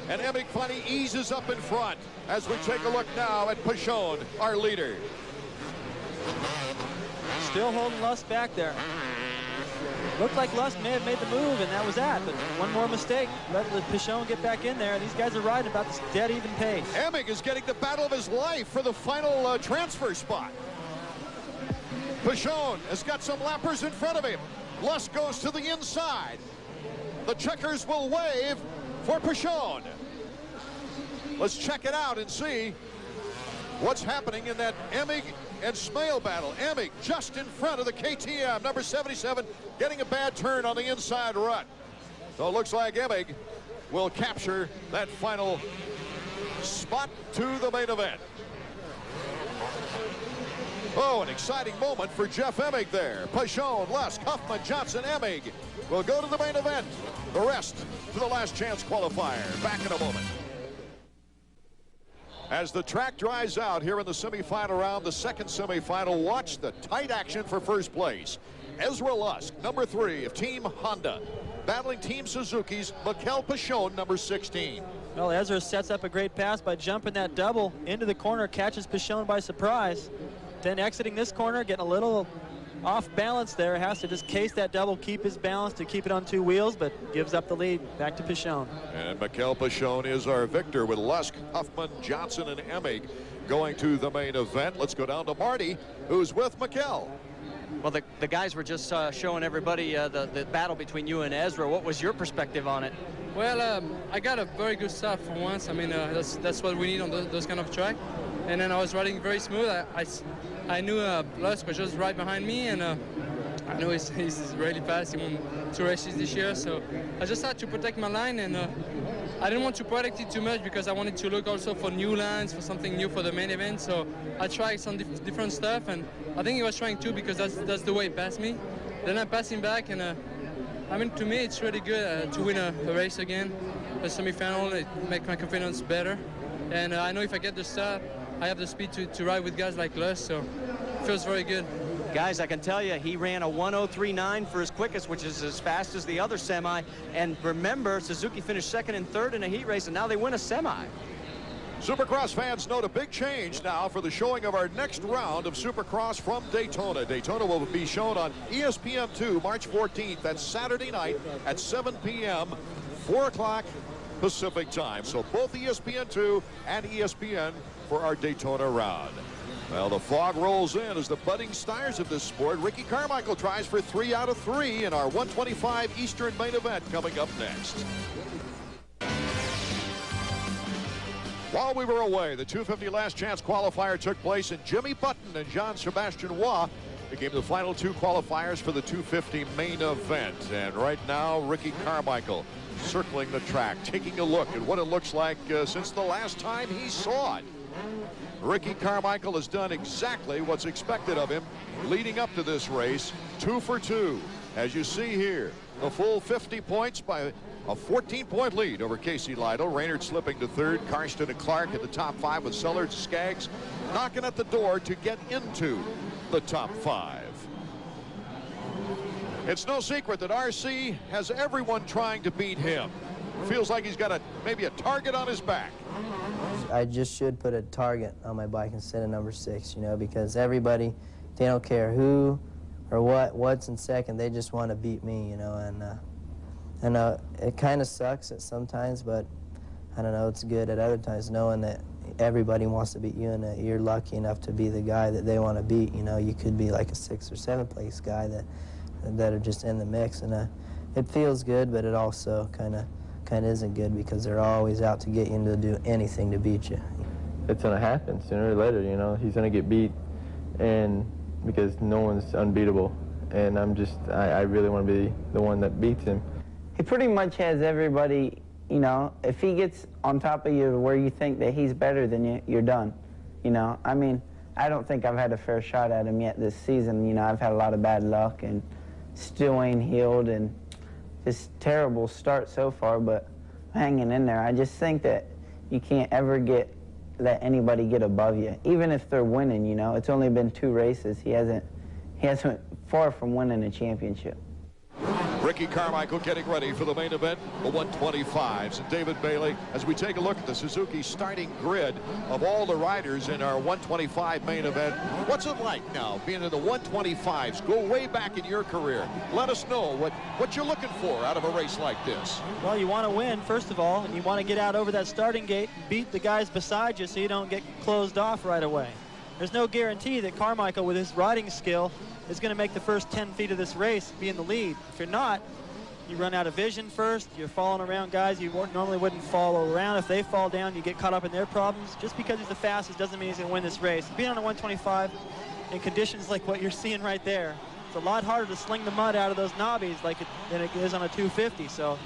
And Emig finally eases up in front as we take a look now at Pishon, our leader. Still holding Lusk back there. Looked like Lusk may have made the move, and that was that. But one more mistake, let Pishon get back in there. These guys are riding about this dead even pace. Emig is getting the battle of his life for the final transfer spot. Pishon has got some lappers in front of him. Lusk goes to the inside. The checkers will wave for Pishon. Let's check it out and see what's happening in that Emig and Smale battle. Emig just in front of the KTM, number 77, getting a bad turn on the inside rut. So it looks like Emig will capture that final spot to the main event. Oh, an exciting moment for Jeff Emig there. Pishon, Lusk, Huffman, Johnson, Emig will go to the main event. The rest to the last chance qualifier. Back in a moment. As the track dries out here in the semifinal round, the second semifinal, watch the tight action for first place. Ezra Lusk, number 3 of Team Honda, battling Team Suzuki's Mikel Pishon, number 16. Well, Ezra sets up a great pass by jumping that double into the corner, catches Pishon by surprise. Then exiting this corner, getting a little off balance there, has to just case that double, keep his balance to keep it on 2 wheels, but gives up the lead back to Pishon. And Mikel Pishon is our victor with Lusk, Huffman, Johnson, and Emig going to the main event. Let's go down to Marty, who's with Mikel. Well, the guys were just showing everybody the battle between you and Ezra. What was your perspective on it? Well, I got a very good start for once. I mean, that's what we need on those kind of track. And then I was riding very smooth. I knew Lusk was just right behind me, and I know he's really fast. He won 2 races this year, so I just had to protect my line, and I didn't want to protect it too much because I wanted to look also for new lines, for something new for the main event. So I tried some different stuff, and I think he was trying too because that's the way he passed me. Then I passed him back, and I mean, to me, it's really good to win a race again, a semifinal. It makes my confidence better, and I know if I get the start, I have the speed to ride with guys like Lusk, so it feels very good. Guys, I can tell you, he ran a 1:03.9 for his quickest, which is as fast as the other semi. And remember, Suzuki finished 2nd and 3rd in a heat race, and now they win a semi. Supercross fans note a big change now for the showing of our next round of Supercross from Daytona. Daytona will be shown on ESPN2 March 14th. That's Saturday night at 7 p.m., 4 o'clock Pacific time. So both ESPN2 and ESPN for our Daytona round. Well, the fog rolls in as the budding stars of this sport. Ricky Carmichael tries for 3 out of 3 in our 125 Eastern main event coming up next. While we were away, the 250 last chance qualifier took place, and Jimmy Button and Jean-Sebastian Waugh Became the final two qualifiers for the 250 main event. And right now, Ricky Carmichael circling the track, taking a look at what it looks like since the last time he saw it. Ricky Carmichael has done exactly what's expected of him leading up to this race. 2 for 2. As you see here, the full 50 points by a 14-point lead over Casey Lytle. Raynard slipping to third. Karsten and Clark at the top 5 with Sellers, Skaggs knocking at the door to get into the top 5. It's no secret that RC has everyone trying to beat him. Feels like he's got maybe a target on his back. I just should put a target on my bike instead of number 6, you know, because everybody, they don't care who or what's in second. They just want to beat me, you know, and it kind of sucks at sometimes, but I don't know, it's good at other times knowing that everybody wants to beat you and that you're lucky enough to be the guy that they want to beat. You know, you could be like a 6th or 7th place guy that are just in the mix, and it feels good, but it also kind of isn't good because they're always out to get you and to do anything to beat you. It's going to happen sooner or later, you know. He's going to get beat, and because no one's unbeatable, and I really want to be the one that beats him. He pretty much has everybody, you know, if he gets on top of you where you think that he's better than you, you're done, you know. I mean, I don't think I've had a fair shot at him yet this season. You know, I've had a lot of bad luck and still ain't healed and just terrible start so far, but hanging in there. I just think that you can't ever let anybody get above you, even if they're winning, you know. It's only been 2 races. He hasn't far from winning a championship. Ricky Carmichael getting ready for the main event, the 125s. And David Bailey, as we take a look at the Suzuki starting grid of all the riders in our 125 main event, what's it like now being in the 125s? Go way back in your career. Let us know what you're looking for out of a race like this. Well, you want to win, first of all, and you want to get out over that starting gate and beat the guys beside you so you don't get closed off right away. There's no guarantee that Carmichael, with his riding skill, is going to make the first 10 feet of this race be in the lead. If you're not, you run out of vision first. You're falling around guys you normally wouldn't follow around. If they fall down, you get caught up in their problems. Just because he's the fastest doesn't mean he's going to win this race. Being on a 125 in conditions like what you're seeing right there, it's a lot harder to sling the mud out of those knobbies than it is on a 250. So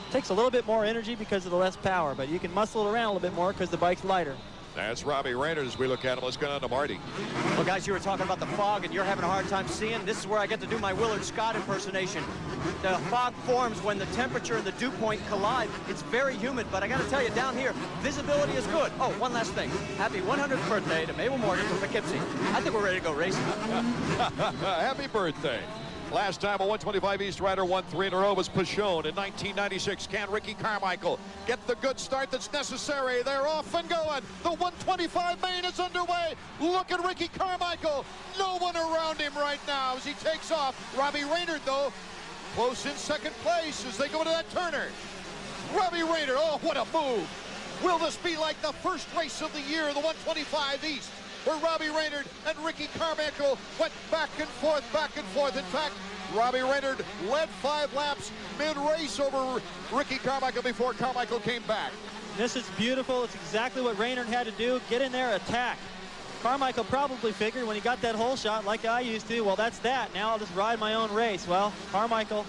it takes a little bit more energy because of the less power, but you can muscle it around a little bit more because the bike's lighter. That's Robbie Raynard as we look at him. Let's go on to Marty. Well, guys, you were talking about the fog, and you're having a hard time seeing. This is where I get to do my Willard Scott impersonation. The fog forms when the temperature and the dew point collide. It's very humid, but I got to tell you, down here, visibility is good. Oh, one last thing. Happy 100th birthday to Mabel Morgan from Poughkeepsie. I think we're ready to go racing. Happy birthday. Last time a 125 East rider won 3 in a row was Pishon in 1996. Can Ricky Carmichael get the good start that's necessary? They're off and going. The 125 main is underway. Look at Ricky Carmichael. No one around him right now as he takes off. Robbie Raynard, though, close in second place as they go to that turner. Robbie Raynard, oh, what a move. Will this be like the first race of the year, the 125 East? Where Robbie Raynard and Ricky Carmichael went back and forth, back and forth. In fact, Robbie Raynard led 5 laps mid-race over Ricky Carmichael before Carmichael came back. This is beautiful. It's exactly what Raynard had to do. Get in there, attack. Carmichael probably figured when he got that hole shot like I used to, well, that's that. Now I'll just ride my own race. Well, Carmichael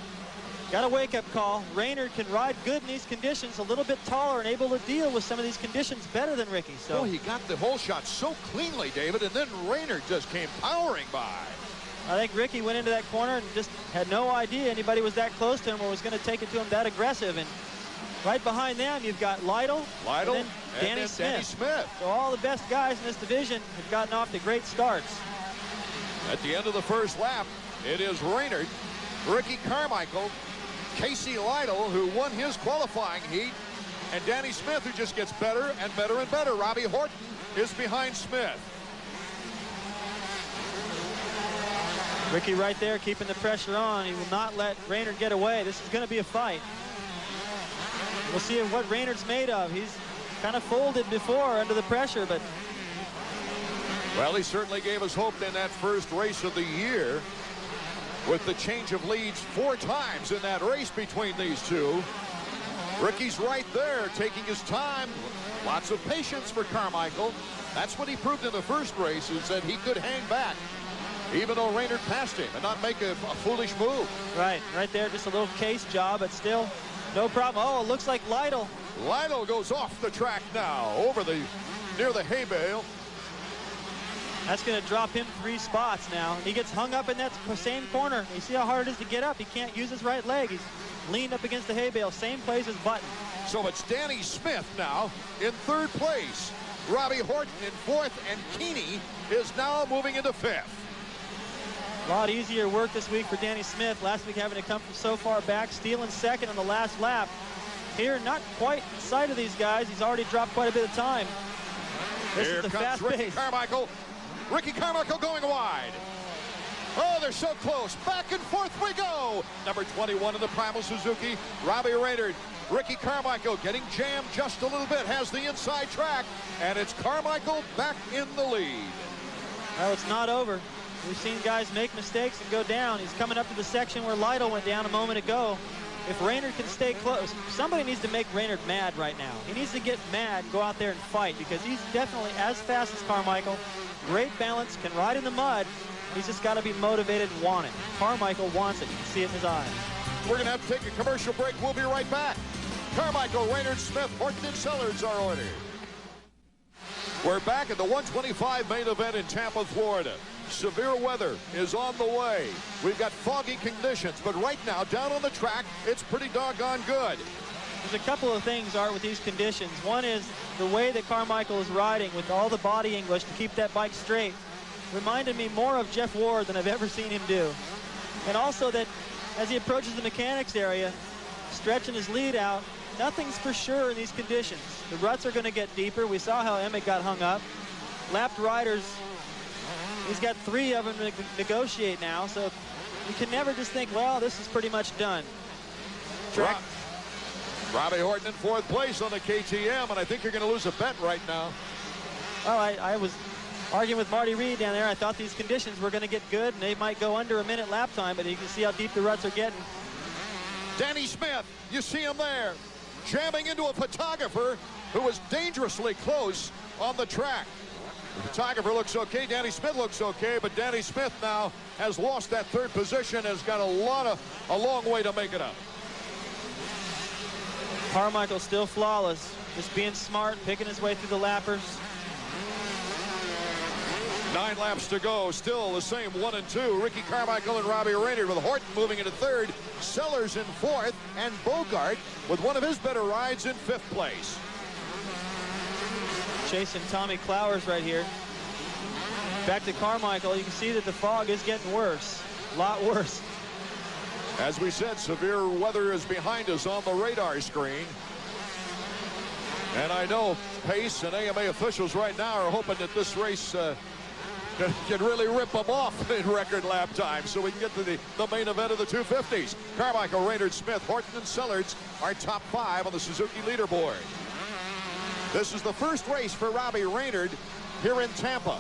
got a wake-up call. Raynard can ride good in these conditions, a little bit taller and able to deal with some of these conditions better than Ricky. So he got the hole shot so cleanly, David, and then Raynard just came powering by. I think Ricky went into that corner and just had no idea anybody was that close to him or was going to take it to him that aggressive. And right behind them, you've got Lytle and then Danny Smith. So all the best guys in this division have gotten off to great starts. At the end of the first lap, it is Raynard, Ricky Carmichael, Casey Lytle, who won his qualifying heat, and Danny Smith, who just gets better and better and better. Robbie Horton is behind Smith. Ricky right there keeping the pressure on. He will not let Raynard get away. This is going to be a fight. We'll see what Raynard's made of. He's kind of folded before under the pressure, but... Well, he certainly gave us hope in that first race of the year, with the change of leads 4 times in that race between these two. Ricky's right there, taking his time. Lots of patience for Carmichael. That's what he proved in the first race, is that he could hang back even though Raynard passed him and not make a foolish move. Right there, just a little case job, but still no problem. Oh, it looks like Lytle. Lytle goes off the track now, near the hay bale. That's going to drop him 3 spots now. He gets hung up in that same corner. You see how hard it is to get up? He can't use his right leg. He's leaned up against the hay bale, same place as Button. So it's Danny Smith now in 3rd place. Robbie Horton in 4th, and Keeney is now moving into 5th. A lot easier work this week for Danny Smith. Last week having to come from so far back, stealing 2nd on the last lap. Here, not quite in sight of these guys. He's already dropped quite a bit of time. This Here is the comes fast Ricky pace. Carmichael. Ricky Carmichael going wide. Oh, they're so close. Back and forth we go. Number 21 in the Primal Suzuki, Robbie Raynard. Ricky Carmichael getting jammed just a little bit, has the inside track, and it's Carmichael back in the lead. Well, it's not over. We've seen guys make mistakes and go down. He's coming up to the section where Lytle went down a moment ago. If Raynard can stay close, somebody needs to make Raynard mad right now. He needs to get mad and go out there and fight, because he's definitely as fast as Carmichael. Great balance, can ride in the mud. He's just got to be motivated and want it. Carmichael wants it. You can see it in his eyes. We're going to have to take a commercial break. We'll be right back. Carmichael, Raynard, Smith, Horton, and Sellers are ordered. We're back at the 125 main event in Tampa, Florida. Severe weather is on the way. We've got foggy conditions, but right now, down on the track, it's pretty doggone good. There's a couple of things, Art, with these conditions. One is the way that Carmichael is riding with all the body English to keep that bike straight. Reminded me more of Jeff Ward than I've ever seen him do. And also that as he approaches the mechanics area, stretching his lead out, nothing's for sure in these conditions. The ruts are going to get deeper. We saw how Emmett got hung up. Lapped riders, he's got 3 of them to negotiate now, so you can never just think, well, this is pretty much done. Track. Robbie Horton in 4th place on the KTM, and I think you're going to lose a bet right now. Well, I was arguing with Marty Reed down there. I thought these conditions were going to get good, and they might go under a minute lap time, but you can see how deep the ruts are getting. Danny Smith, you see him there, jamming into a photographer who was dangerously close on the track. The photographer looks okay, Danny Smith looks okay, but Danny Smith now has lost that 3rd position, has got a long way to make it up. Carmichael still flawless, just being smart, picking his way through the lappers. 9 laps to go, still the same 1 and 2. Ricky Carmichael and Robbie Raynard, with Horton moving into 3rd, Sellers in 4th, and Bogart with one of his better rides in 5th place. Chasing Tommy Clowers right here. Back to Carmichael, you can see that the fog is getting worse, a lot worse. As we said, severe weather is behind us on the radar screen. And I know Pace and AMA officials right now are hoping that this race can really rip them off in record lap time so we can get to the main event of the 250s. Carmichael, Raynard, Smith, Horton, and Sellers are top 5 on the Suzuki leaderboard. This is the first race for Robbie Raynard here in Tampa.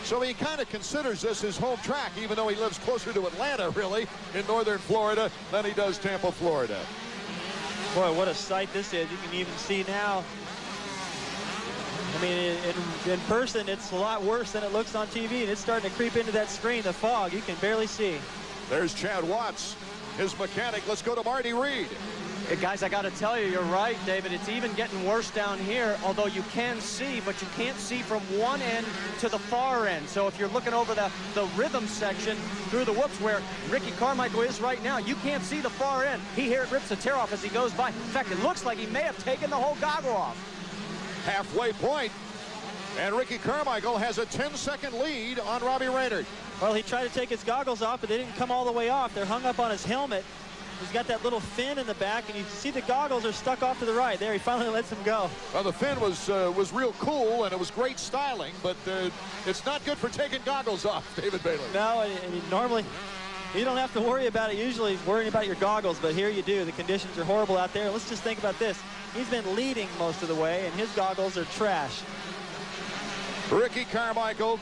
So he kind of considers this his home track, even though he lives closer to Atlanta, really, in northern Florida than he does Tampa, Florida. Boy, what a sight this is. You can even see now. I mean, in person, it's a lot worse than it looks on TV, and it's starting to creep into that screen, the fog. You can barely see. There's Chad Watts, his mechanic. Let's go to Marty Reed. Guys, I got to tell you, you're right, David. It's even getting worse down here, although you can see, but you can't see from one end to the far end. So if you're looking over the rhythm section through the whoops where Ricky Carmichael is right now, you can't see the far end. He here rips a tear off as he goes by. In fact, it looks like he may have taken the whole goggle off. Halfway point, and Ricky Carmichael has a 10-second lead on Robbie Raynard. Well, he tried to take his goggles off, but they didn't come all the way off. They're hung up on his helmet. He's got that little fin in the back, and you can see the goggles are stuck off to the right. There, he finally lets them go. Well, the fin was real cool, and it was great styling, but it's not good for taking goggles off, David Bailey. No, and normally you don't have to worry about it, usually worrying about your goggles, but here you do. The conditions are horrible out there. Let's just think about this. He's been leading most of the way, and his goggles are trash. Ricky Carmichael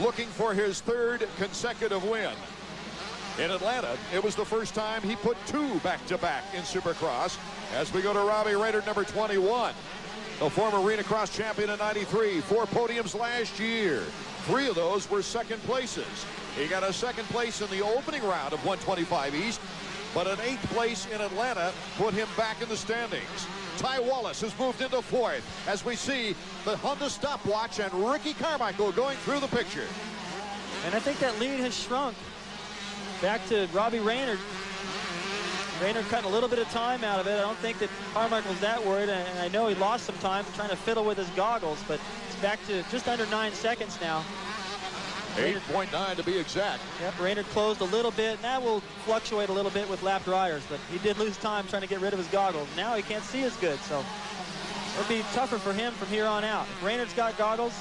looking for his 3rd consecutive win. In Atlanta, it was the first time he put 2 back-to-back in Supercross. As we go to Robbie Raynard, number 21. The former Arena Cross champion in '93, 4 podiums last year. 3 of those were second places. He got a second place in the opening round of 125 East, but an 8th place in Atlanta put him back in the standings. Ty Wallace has moved into 4th as we see the Honda stopwatch and Ricky Carmichael going through the picture. And I think that lead has shrunk. Back to Robbie Raynard. Raynard cutting a little bit of time out of it. I don't think that Carmichael's that worried, and I know he lost some time trying to fiddle with his goggles, but it's back to just under 9 seconds now. 8.9 to be exact. Yep, Raynard closed a little bit, and that will fluctuate a little bit with lap dryers, but he did lose time trying to get rid of his goggles. Now he can't see as good, so it'll be tougher for him from here on out. If Raynard's got goggles,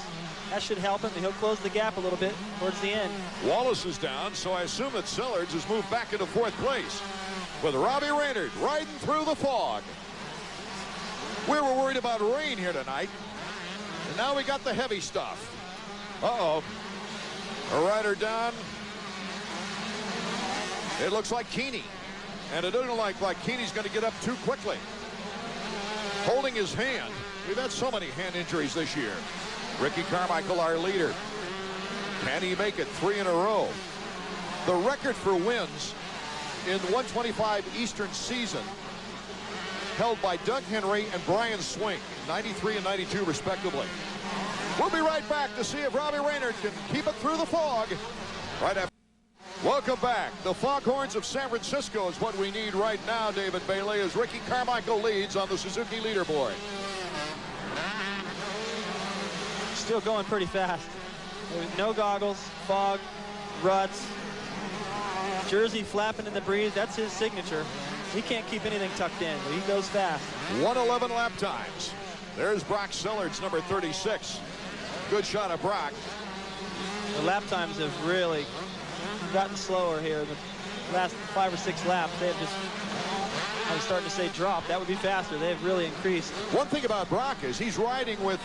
that should help him, and he'll close the gap a little bit towards the end. Wallace is down, so I assume that Sellards has moved back into 4th place with Robbie Raynard riding through the fog. We were worried about rain here tonight, and now we got the heavy stuff. Uh-oh. A rider down. It looks like Keeney, and it doesn't look like Keeney's going to get up too quickly. Holding his hand. We've had so many hand injuries this year. Ricky Carmichael, our leader. Can he make it 3 in a row? The record for wins in the 125 Eastern season held by Doug Henry and Brian Swink, 93 and 92 respectively. We'll be right back to see if Robbie Raynard can keep it through the fog. Right after. Welcome back. The foghorns of San Francisco is what we need right now, David Bailey, as Ricky Carmichael leads on the Suzuki leaderboard. Still going pretty fast. No goggles, fog, ruts, jersey flapping in the breeze. That's his signature. He can't keep anything tucked in, but he goes fast. 1:11 lap times. There's Brock Sellards, number 36. Good shot of Brock. The lap times have really gotten slower here. The last 5 or 6 laps, they have just, I was starting to say drop. That would be faster. They have really increased. One thing about Brock is he's riding with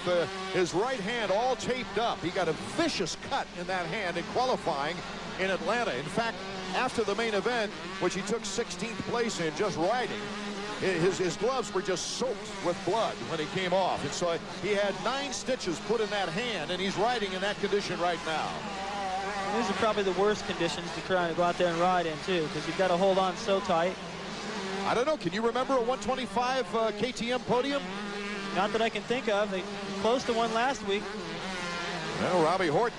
his right hand all taped up. He got a vicious cut in that hand in qualifying in Atlanta. In fact, after the main event, which he took 16th place in just riding, his gloves were just soaked with blood when he came off. And so he had 9 stitches put in that hand, and he's riding in that condition right now. These are probably the worst conditions to try to go out there and ride in, too, because you've got to hold on so tight. I don't know. Can you remember a 125 KTM podium? Not that I can think of. They were close to one last week. Well, Robbie Horton.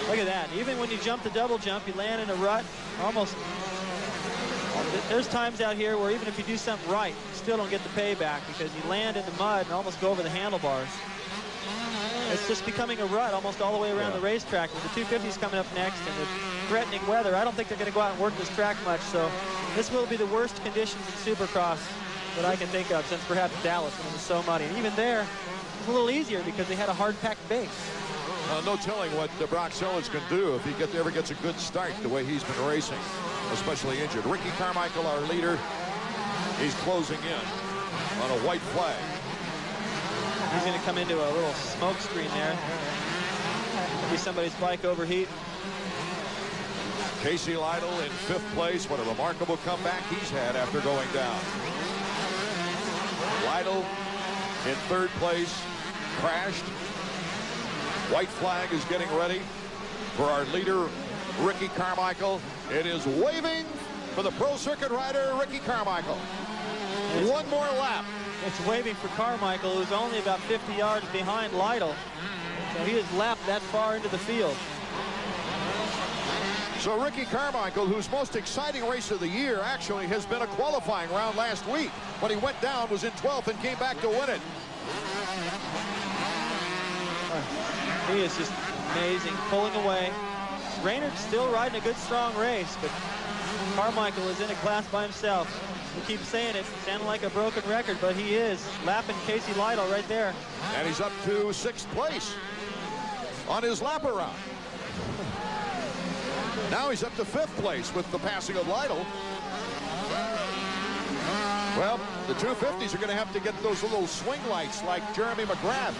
Look at that. Even when you jump the double jump, you land in a rut. Almost. There's times out here where even if you do something right, you still don't get the payback because you land in the mud and almost go over the handlebars. It's just becoming a rut almost all the way around the racetrack. With the 250s coming up next and the threatening weather, I don't think they're going to go out and work this track much. So this will be the worst conditions in Supercross that I can think of since perhaps Dallas when it was so muddy. And even there, it was a little easier because they had a hard-packed base. No telling what Brock Sellards can do if he ever gets a good start the way he's been racing, especially injured. Ricky Carmichael, our leader, he's closing in on a white flag. He's going to come into a little smoke screen there. Maybe somebody's bike overheat. Casey Lytle in 5th place. What a remarkable comeback he's had after going down. Lytle in 3rd place, crashed. White flag is getting ready for our leader, Ricky Carmichael. It is waving for the Pro Circuit rider, Ricky Carmichael. One more lap. It's waving for Carmichael, who's only about 50 yards behind Lytle. So he has lapped that far into the field. So Ricky Carmichael, whose most exciting race of the year actually has been a qualifying round last week. When he went down, was in 12th and came back to win it. He is just amazing, pulling away. Raynard's still riding a good, strong race, but Carmichael is in a class by himself. We keep saying it, sounding like a broken record, but he is lapping Casey Lytle right there. And he's up to 6th place on his lap around. Now he's up to 5th place with the passing of Lytle. Well, the 250s are going to have to get those little swing lights like Jeremy McGrath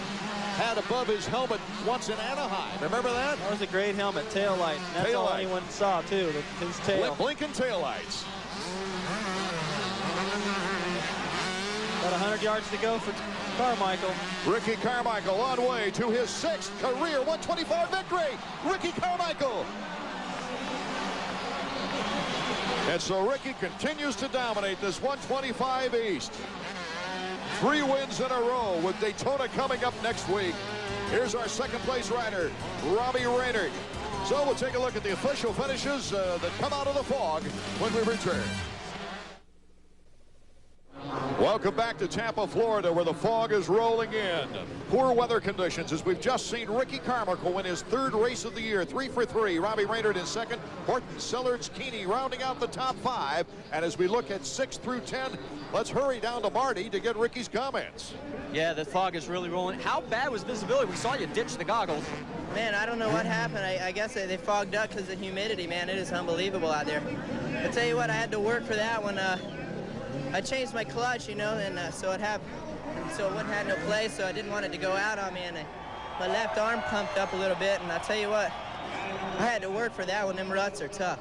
had above his helmet once in Anaheim. Remember that? That was a great helmet, tail light. And that's all anyone saw, too, his tail. Blinking tail lights. About 100 yards to go for Carmichael. Ricky Carmichael on way to his 6th career 125 victory. Ricky Carmichael. And so Ricky continues to dominate this 125 East. 3 wins in a row with Daytona coming up next week. Here's our second place rider, Robbie Raynard. So we'll take a look at the official finishes that come out of the fog when we return. Welcome back to Tampa, Florida, where the fog is rolling in. Poor weather conditions as we've just seen Ricky Carmichael win his 3rd race of the year, 3 for 3. Robbie Raynard in 2nd, Horton, Sellards, Keeney rounding out the top 5. And as we look at 6 through 10, let's hurry down to Marty to get Ricky's comments. Yeah, the fog is really rolling. How bad was visibility? We saw you ditch the goggles. Man, I don't know what happened. I guess they fogged up because of the humidity, man. It is unbelievable out there. I tell you what, I had to work for that one. I changed my clutch, you know, and so it wouldn't have no play, so I didn't want it to go out on me, and my left arm pumped up a little bit, and I tell you what, I had to work for that one. Them ruts are tough.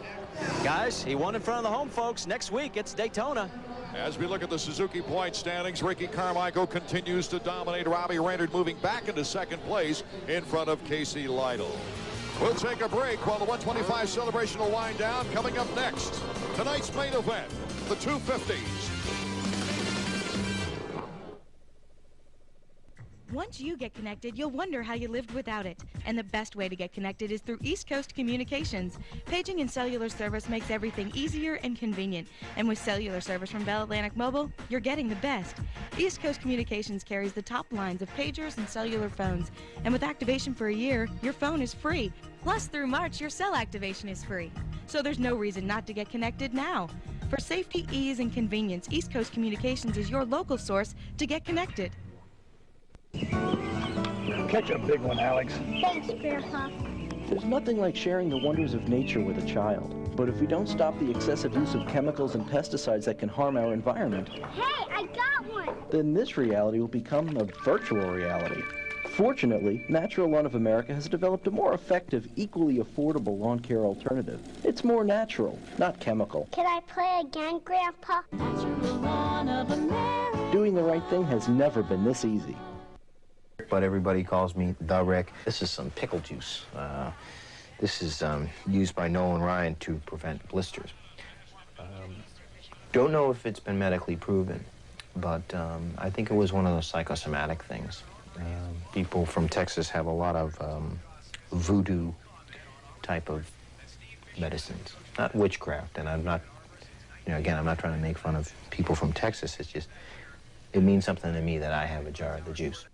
Guys, he won in front of the home folks. Next week, it's Daytona. As we look at the Suzuki point standings, Ricky Carmichael continues to dominate. Robbie Raynard moving back into 2nd place in front of Casey Lytle. We'll take a break while the 125 celebration will wind down. Coming up next, tonight's main event, the 250s. Once you get connected, you'll wonder how you lived without it. And the best way to get connected is through East Coast Communications. Paging and cellular service makes everything easier and convenient. And with cellular service from Bell Atlantic Mobile, you're getting the best. East Coast Communications carries the top lines of pagers and cellular phones. And with activation for a year, your phone is free. Plus, through March, your cell activation is free. So there's no reason not to get connected now. For safety, ease, and convenience, East Coast Communications is your local source to get connected. Catch a big one, Alex. Thanks, Grandpa. There's nothing like sharing the wonders of nature with a child. But if we don't stop the excessive use of chemicals and pesticides that can harm our environment, Hey, I got one! then this reality will become a virtual reality. Fortunately, Natural Lawn of America has developed a more effective, equally affordable lawn care alternative. It's more natural, not chemical. Can I play again, Grandpa? Natural Lawn of America. Doing the right thing has never been this easy. But everybody calls me the Rick. This is some pickle juice. This is used by Nolan Ryan to prevent blisters. Don't know if it's been medically proven, but I think it was one of those psychosomatic things. People from Texas have a lot of voodoo type of medicines, not witchcraft. And I'm not, again, I'm not trying to make fun of people from Texas. It's just, it means something to me that I have a jar of the juice.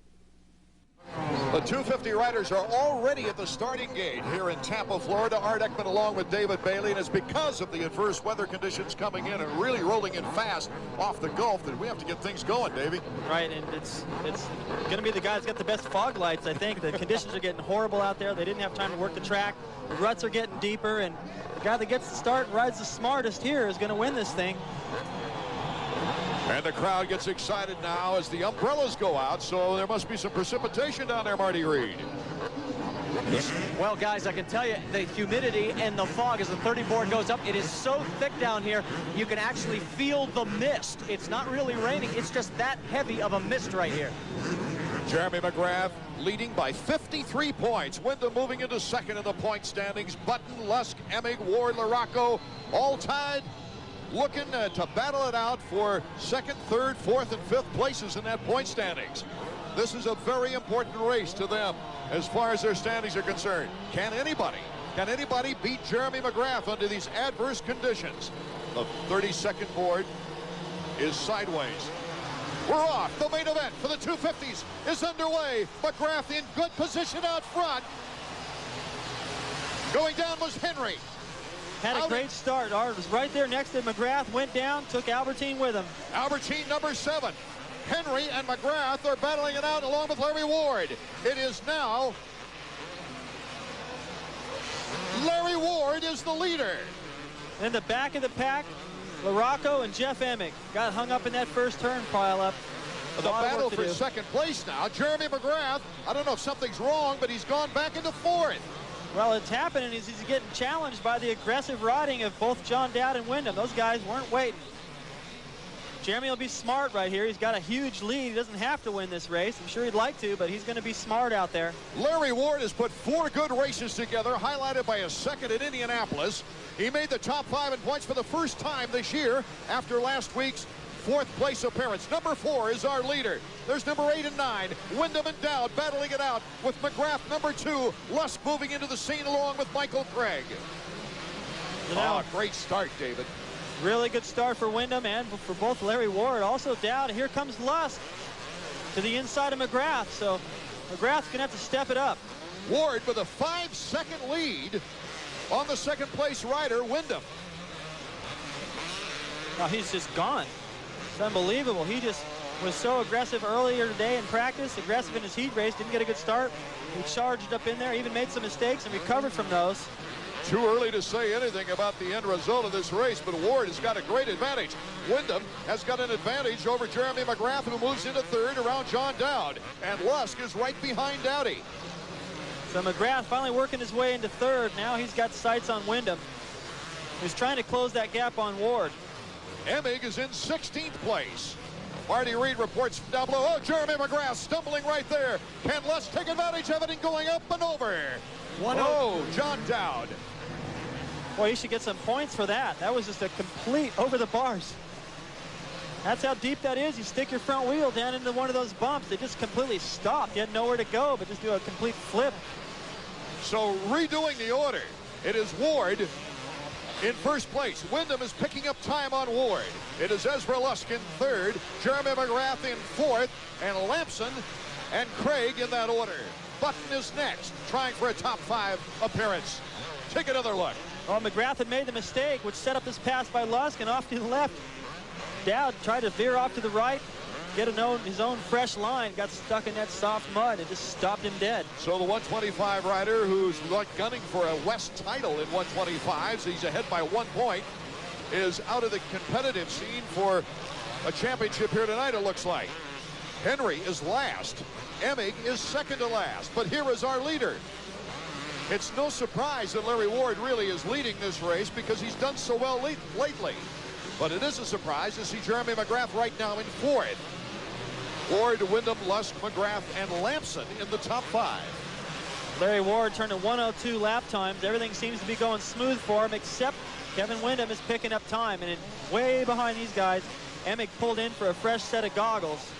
The 250 riders are already at the starting gate here in Tampa, Florida. Art Ekman along with David Bailey, and it's because of the adverse weather conditions coming in and really rolling in fast off the Gulf that we have to get things going, Davey. Right, and it's going to be the guy that's got the best fog lights, I think. The conditions are getting horrible out there. They didn't have time to work the track. The ruts are getting deeper, and the guy that gets the start and rides the smartest here is going to win this thing. And the crowd gets excited now as the umbrellas go out, so there must be some precipitation down there, Marty Reed. Well, guys, I can tell you the humidity and the fog as the 30 board goes up, it is so thick down here, you can actually feel the mist. It's not really raining, it's just that heavy of a mist right here. Jeremy McGrath leading by 53 points. Windham moving into 2nd in the point standings. Button, Lusk, Emig, Ward, Larocco, all tied. Looking to battle it out for 2nd, 3rd, 4th, and 5th places in that point standings. This is a very important race to them as far as their standings are concerned. Can anybody beat Jeremy McGrath under these adverse conditions? The 32nd board is sideways. We're off. The main event for the 250s is underway. McGrath in good position out front. Going down was Henry. Had a great start. Art was right there next to McGrath, went down, took Albertine with him. Albertine number 7. Henry and McGrath are battling it out along with Larry Ward. It is now Larry Ward is the leader. In the back of the pack, Larocco and Jeff Emig got hung up in that first turn pile up. The battle for 2nd place now. Jeremy McGrath, I don't know if something's wrong, but he's gone back into 4th. Well, it's happening is he's getting challenged by the aggressive riding of both John Dowd and Windham. Those guys weren't waiting. Jeremy will be smart right here. He's got a huge lead. He doesn't have to win this race. I'm sure he'd like to, but he's going to be smart out there. Larry Ward has put 4 good races together, highlighted by a second at Indianapolis. He made the top 5 in points for the first time this year after last week's 4th place appearance. Number 4 is our leader. There's number 8 and 9, Windham and Dowd battling it out with McGrath number 2. Lusk moving into the scene along with Michael Craig. Great start, David. Really good start for Windham and for both Larry Ward. Also Dowd. Here comes Lusk to the inside of McGrath. So McGrath's going to have to step it up. Ward with a 5-second lead on the second place rider, Windham. Oh, he's just gone. It's unbelievable. He just was so aggressive earlier today in practice, aggressive in his heat race, didn't get a good start. He charged up in there, even made some mistakes and recovered from those. Too early to say anything about the end result of this race, but Ward has got a great advantage. Wyndham has got an advantage over Jeremy McGrath, who moves into 3rd around John Dowd. And Lusk is right behind Dowdy. So McGrath finally working his way into 3rd. Now he's got sights on Wyndham. He's trying to close that gap on Ward. Emig is in 16th place. Marty Reed reports from down below. Oh, Jeremy McGrath stumbling right there. Can Lusk take advantage of it and going up and over? John Dowd. Boy, you should get some points for that. That was just a complete over the bars. That's how deep that is. You stick your front wheel down into one of those bumps. It just completely stopped. You had nowhere to go but just do a complete flip. So redoing the order, it is Ward in 1st place. Wyndham is picking up time on Ward. It is Ezra Lusk in 3rd, Jeremy McGrath in 4th, and Lampson and Craig in that order. Button is next, trying for a top 5 appearance. Take another look. Well, McGrath had made the mistake, which set up this pass by Lusk, and off to the left. Dowd tried to veer off to the right, get his own fresh line, got stuck in that soft mud and just stopped him dead. So the 125 rider, who's like gunning for a West title in 125s, he's ahead by 1 point, is out of the competitive scene for a championship here tonight, it looks like. Henry is last. Emig is 2nd to last, but here is our leader. It's no surprise that Larry Ward really is leading this race because he's done so well lately. But it is a surprise to see Jeremy McGrath right now in 4th. Ward, Wyndham, Lusk, McGrath, and Lampson in the top 5. Larry Ward turned to 102 lap times. Everything seems to be going smooth for him, except Kevin Windham is picking up time. And way behind these guys, Emig pulled in for a fresh set of goggles.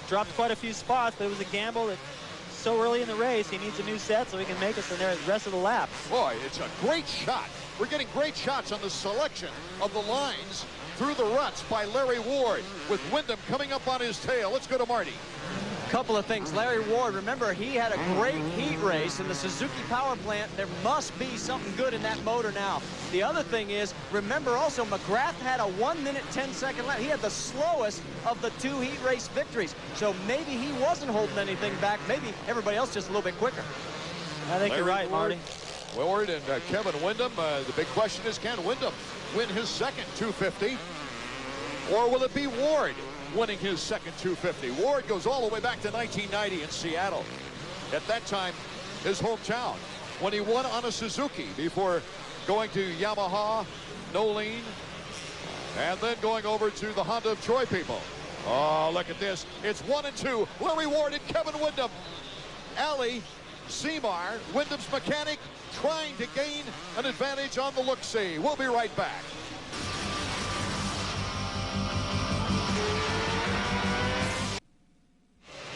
Dropped quite a few spots, but it was a gamble that so early in the race, he needs a new set so he can make us in there the rest of the laps. Boy, it's a great shot. We're getting great shots on the selection of the lines through the ruts by Larry Ward, with Wyndham coming up on his tail. Let's go to Marty. Couple of things. Larry Ward, remember, he had a great heat race in the Suzuki power plant. There must be something good in that motor now. The other thing is, remember also, McGrath had a 1 minute, 10-second lap. He had the slowest of the 2 heat race victories. So maybe he wasn't holding anything back. Maybe everybody else just a little bit quicker. I think you're right, Marty. Ward and Kevin Windham. The big question is, can Windham win his 2nd 250? Or will it be Ward winning his 2nd 250? Ward goes all the way back to 1990 in Seattle. At that time, his hometown, when he won on a Suzuki before going to Yamaha, Nolene, and then going over to the Honda of Troy people. Oh, look at this. It's 1 and 2. Larry Ward and Kevin Windham. Ali Seymour, Wyndham's mechanic, trying to gain an advantage on the look-see. We'll be right back.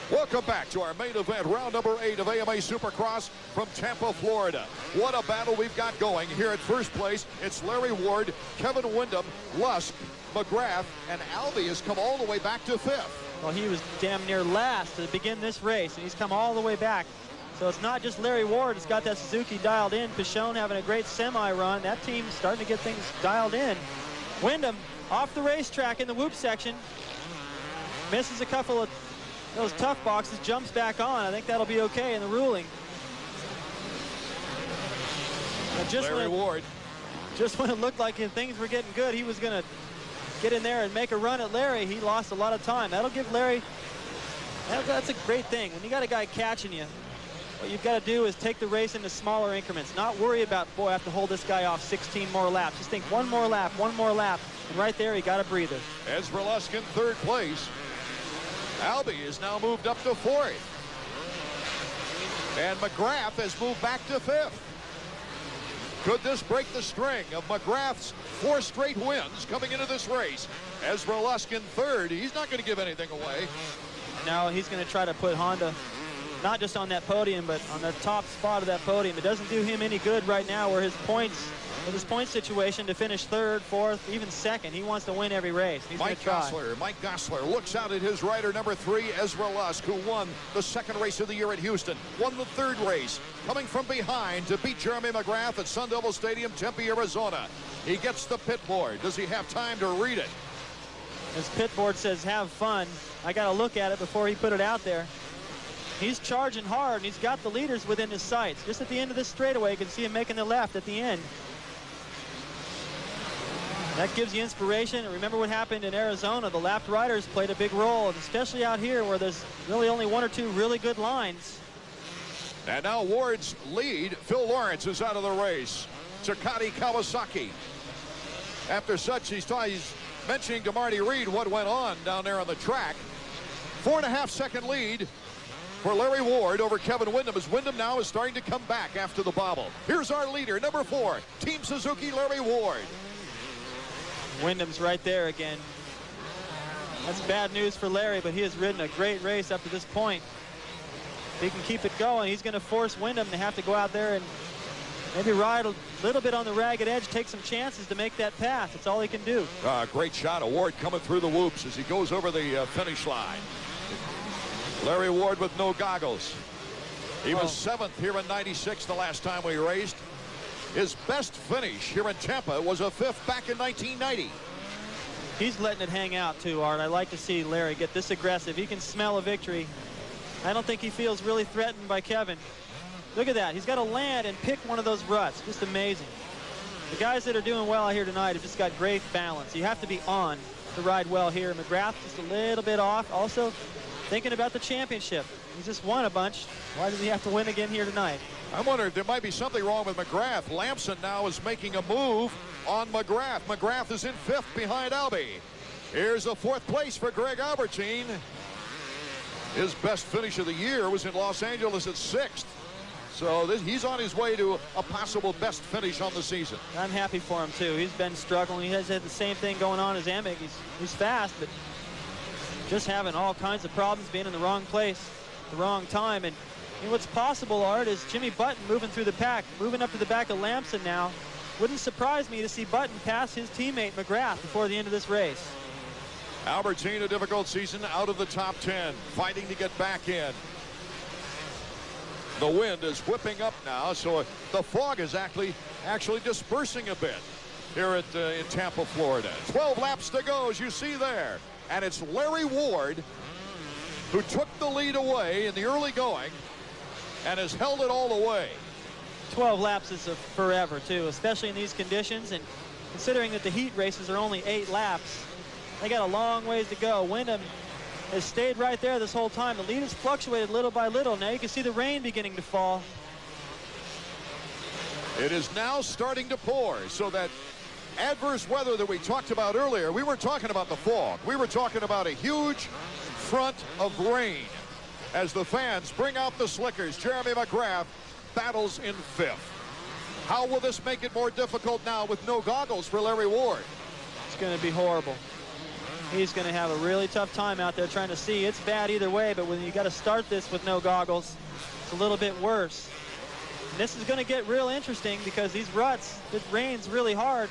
Welcome back to our main event, round number 8 of AMA Supercross from Tampa, Florida. What a battle we've got going here at first place. It's Larry Ward, Kevin Windham, Lusk, McGrath, and Alvey has come all the way back to 5th. Well, he was damn near last to begin this race, and he's come all the way back. So it's not just Larry Ward that's got that Suzuki dialed in. Pishon having a great semi-run. That team's starting to get things dialed in. Windham off the racetrack in the whoop section. Misses a couple of those tough boxes, jumps back on. I think that'll be okay in the ruling. Larry Ward. Just when it looked like things were getting good, he was going to get in there and make a run at Larry. He lost a lot of time. That'll give Larry, that's a great thing. When you got a guy catching you, what you've got to do is take the race into smaller increments. Not worry about, boy, I have to hold this guy off 16 more laps. Just think one more lap, And right there, he got a breather. Ezra Lusk in third place. Albee is now moved up to fourth. And McGrath has moved back to fifth. Could this break the string of McGrath's 4 straight wins coming into this race? Ezra Lusk in third. He's not going to give anything away. Now he's going to try to put Honda not just on that podium, but on the top spot of that podium. It doesn't do him any good right now where his points, with his point situation, to finish third, fourth, even second. He wants to win every race. He's going to try. Mike Gosselaar looks out at his rider number 3, Ezra Lusk, who won the 2nd race of the year at Houston, won the 3rd race, coming from behind to beat Jeremy McGrath at Sun Devil Stadium, Tempe, Arizona. He gets the pit board. Does he have time to read it? His pit board says, have fun. I got to look at it before he put it out there. He's charging hard, and he's got the leaders within his sights. Just at the end of this straightaway, you can see him making the left at the end. That gives you inspiration. And remember what happened in Arizona. The lapped riders played a big role, and especially out here where there's really only 1 or 2 really good lines. And now Ward's lead. Phil Lawrence is out of the race. Takati Kawasaki. After such, he's mentioning to Marty Reed what went on down there on the track. 4.5-second lead for Larry Ward over Kevin Windham, as Windham now is starting to come back after the bobble. Here's our leader, number 4, Team Suzuki, Larry Ward. Wyndham's right there again. That's bad news for Larry, but he has ridden a great race up to this point. If he can keep it going, he's going to force Windham to have to go out there and maybe ride a little bit on the ragged edge, take some chances to make that pass. That's all he can do. Great shot of Ward coming through the whoops as he goes over the finish line. Larry Ward with no goggles. He was 7th here in '96 the last time we raced. His best finish here in Tampa was a 5th back in 1990. He's letting it hang out too, Art. I like to see Larry get this aggressive. He can smell a victory. I don't think he feels really threatened by Kevin. Look at that. He's got to land and pick one of those ruts. Just amazing. The guys that are doing well out here tonight have just got great balance. You have to be on to ride well here. McGrath just a little bit off. Also thinking about the championship. He's just won a bunch. Why does he have to win again here tonight? I wonder if there might be something wrong with McGrath. Lamson now is making a move on McGrath. McGrath is in 5th behind Albee. Here's a 4th place for Greg Albertine. His best finish of the year was in Los Angeles at 6th. So he's on his way to a possible best finish on the season. I'm happy for him too. He's been struggling. He has had the same thing going on as Amick. He's fast, but just having all kinds of problems, being in the wrong place, the wrong time. And what's possible, Art, is Jimmy Button moving through the pack, moving up to the back of Lamson now. Wouldn't surprise me to see Button pass his teammate McGrath before the end of this race. Albertine, a difficult season, out of the top 10, fighting to get back in. The wind is whipping up now, so the fog is actually dispersing a bit here in Tampa, Florida. 12 laps to go, as you see there. And it's Larry Ward who took the lead away in the early going and has held it all the way. 12 laps is forever, too, especially in these conditions. And considering that the heat races are only 8 laps, they got a long ways to go. Windham has stayed right there this whole time. The lead has fluctuated little by little. Now you can see the rain beginning to fall. It is now starting to pour, so that adverse weather that we talked about earlier, we were talking about the fog. We were talking about a huge front of rain as the fans bring out the slickers. Jeremy McGrath battles in 5th. How will this make it more difficult now with no goggles for Larry Ward? It's going to be horrible. He's going to have a really tough time out there trying to see. It's bad either way, but when you got to start this with no goggles, it's a little bit worse. And this is going to get real interesting because these ruts, it rains really hard.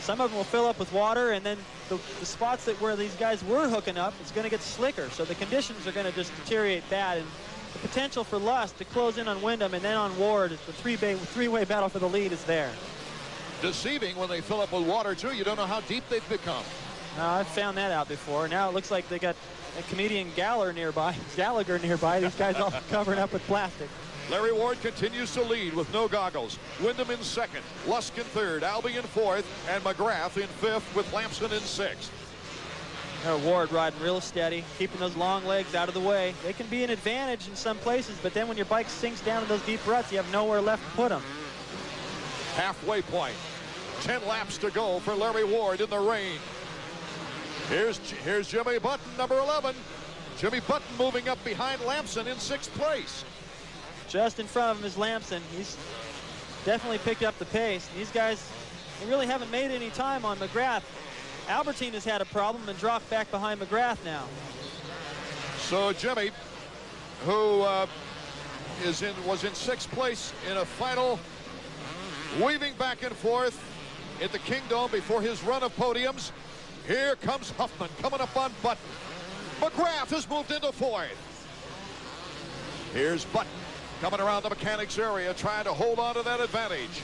Some of them will fill up with water, and then the spots where these guys were hooking up, it's going to get slicker. So the conditions are going to just deteriorate bad. And the potential for Lusk to close in on Windham and then on Ward, the three-way battle for the lead is there. Deceiving when they fill up with water, too. You don't know how deep they've become. I've found that out before. Now it looks like they got a comedian Gallagher nearby. These guys all covered up with plastic. Larry Ward continues to lead with no goggles. Windham in 2nd, Lusk in 3rd, Albee in 4th, and McGrath in 5th with Lamson in 6th. Ward riding real steady, keeping those long legs out of the way. They can be an advantage in some places, but then when your bike sinks down in those deep ruts, you have nowhere left to put them. Halfway point. 10 laps to go for Larry Ward in the rain. Here's Jimmy Button, number 11. Jimmy Button moving up behind Lamson in 6th place. Just in front of him is Lamson. He's definitely picked up the pace. These guys, they really haven't made any time on McGrath. Albertine has had a problem and dropped back behind McGrath now. So Jimmy, who was in 6th place in a final, weaving back and forth at the Kingdom before his run of podiums. Here comes Huffman coming up on Button. McGrath has moved into 4th. Here's Button coming around the mechanics area, trying to hold on to that advantage.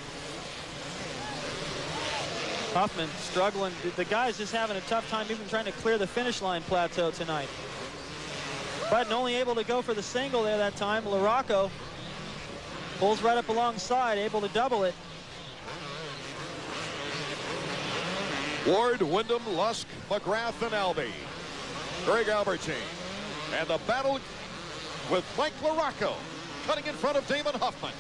Huffman struggling. The guy's just having a tough time even trying to clear the finish line plateau tonight. Button only able to go for the single there that time. LaRocco pulls right up alongside, able to double it. Ward, Windham, Lusk, McGrath, and Albee. Greg Albertine. And the battle with Mike LaRocco cutting in front of Damon Huffman.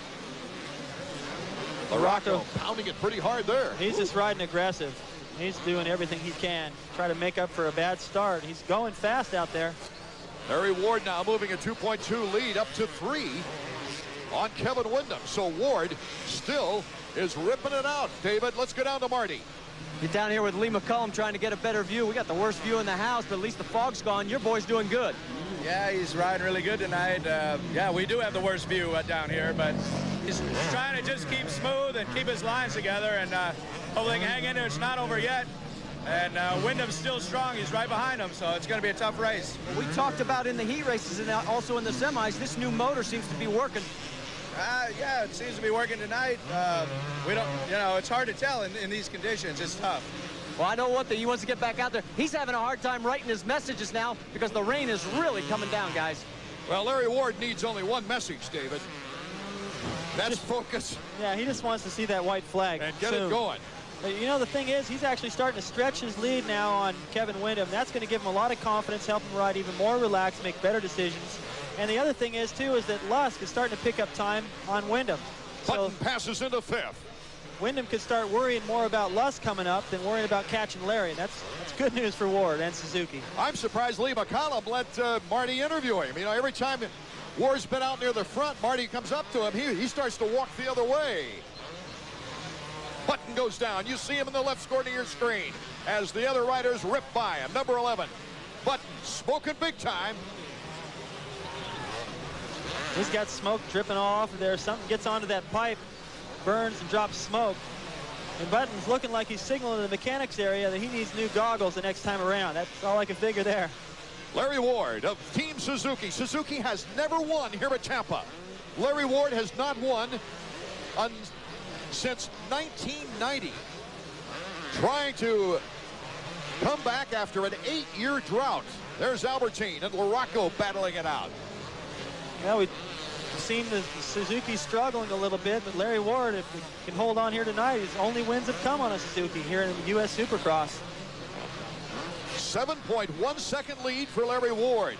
LaRocco pounding it pretty hard there. He's just riding aggressive. He's doing everything he can. Try to make up for a bad start. He's going fast out there. Larry Ward now moving a 2.2 lead up to 3 on Kevin Windham. So Ward still is ripping it out. David, let's go down to Marty. Get down here with Lee McCullum trying to get a better view. We got the worst view in the house, but at least the fog's gone. Your boy's doing good. Yeah, he's riding really good tonight. Yeah, we do have the worst view down here, but he's trying to just keep smooth and keep his lines together, and hopefully they can hang in there. It's not over yet. And Windham's still strong. He's right behind him, so it's going to be a tough race. We talked about in the heat races and also in the semis, this new motor seems to be working. Yeah, it seems to be working tonight. We don't, you know, it's hard to tell in these conditions. It's tough. Well, I know one thing. He wants to get back out there. He's having a hard time writing his messages now because the rain is really coming down, guys. Well, Larry Ward needs only one message, David. That's focus. Yeah, he just wants to see that white flag and get soon. it going. But you know, the thing is, he's actually starting to stretch his lead now on Kevin Windham. That's going to give him a lot of confidence, help him ride even more relaxed, make better decisions. And the other thing is, too, is that Lusk is starting to pick up time on Windham. Button passes into 5th. Wyndham could start worrying more about Lusk coming up than worrying about catching Larry. That's good news for Ward and Suzuki. I'm surprised Lee McCollum let Marty interview him. You know, every time Ward's been out near the front, Marty comes up to him, he starts to walk the other way. Button goes down. You see him in the left corner of your screen as the other riders rip by him. Number 11, Button, smoking big time. He's got smoke dripping all off of there. Something gets onto that pipe, burns and drops smoke. And Button's looking like he's signaling to the mechanics area that he needs new goggles the next time around. That's all I can figure there. Larry Ward of Team Suzuki. Suzuki has never won here at Tampa. Larry Ward has not won since 1990. Trying to come back after an 8-year drought. There's Albertine and LaRocco battling it out. Well, we've seen the Suzuki struggling a little bit, but Larry Ward, if he can hold on here tonight, his only wins have come on a Suzuki here in the U.S. Supercross. 7.1 second lead for Larry Ward.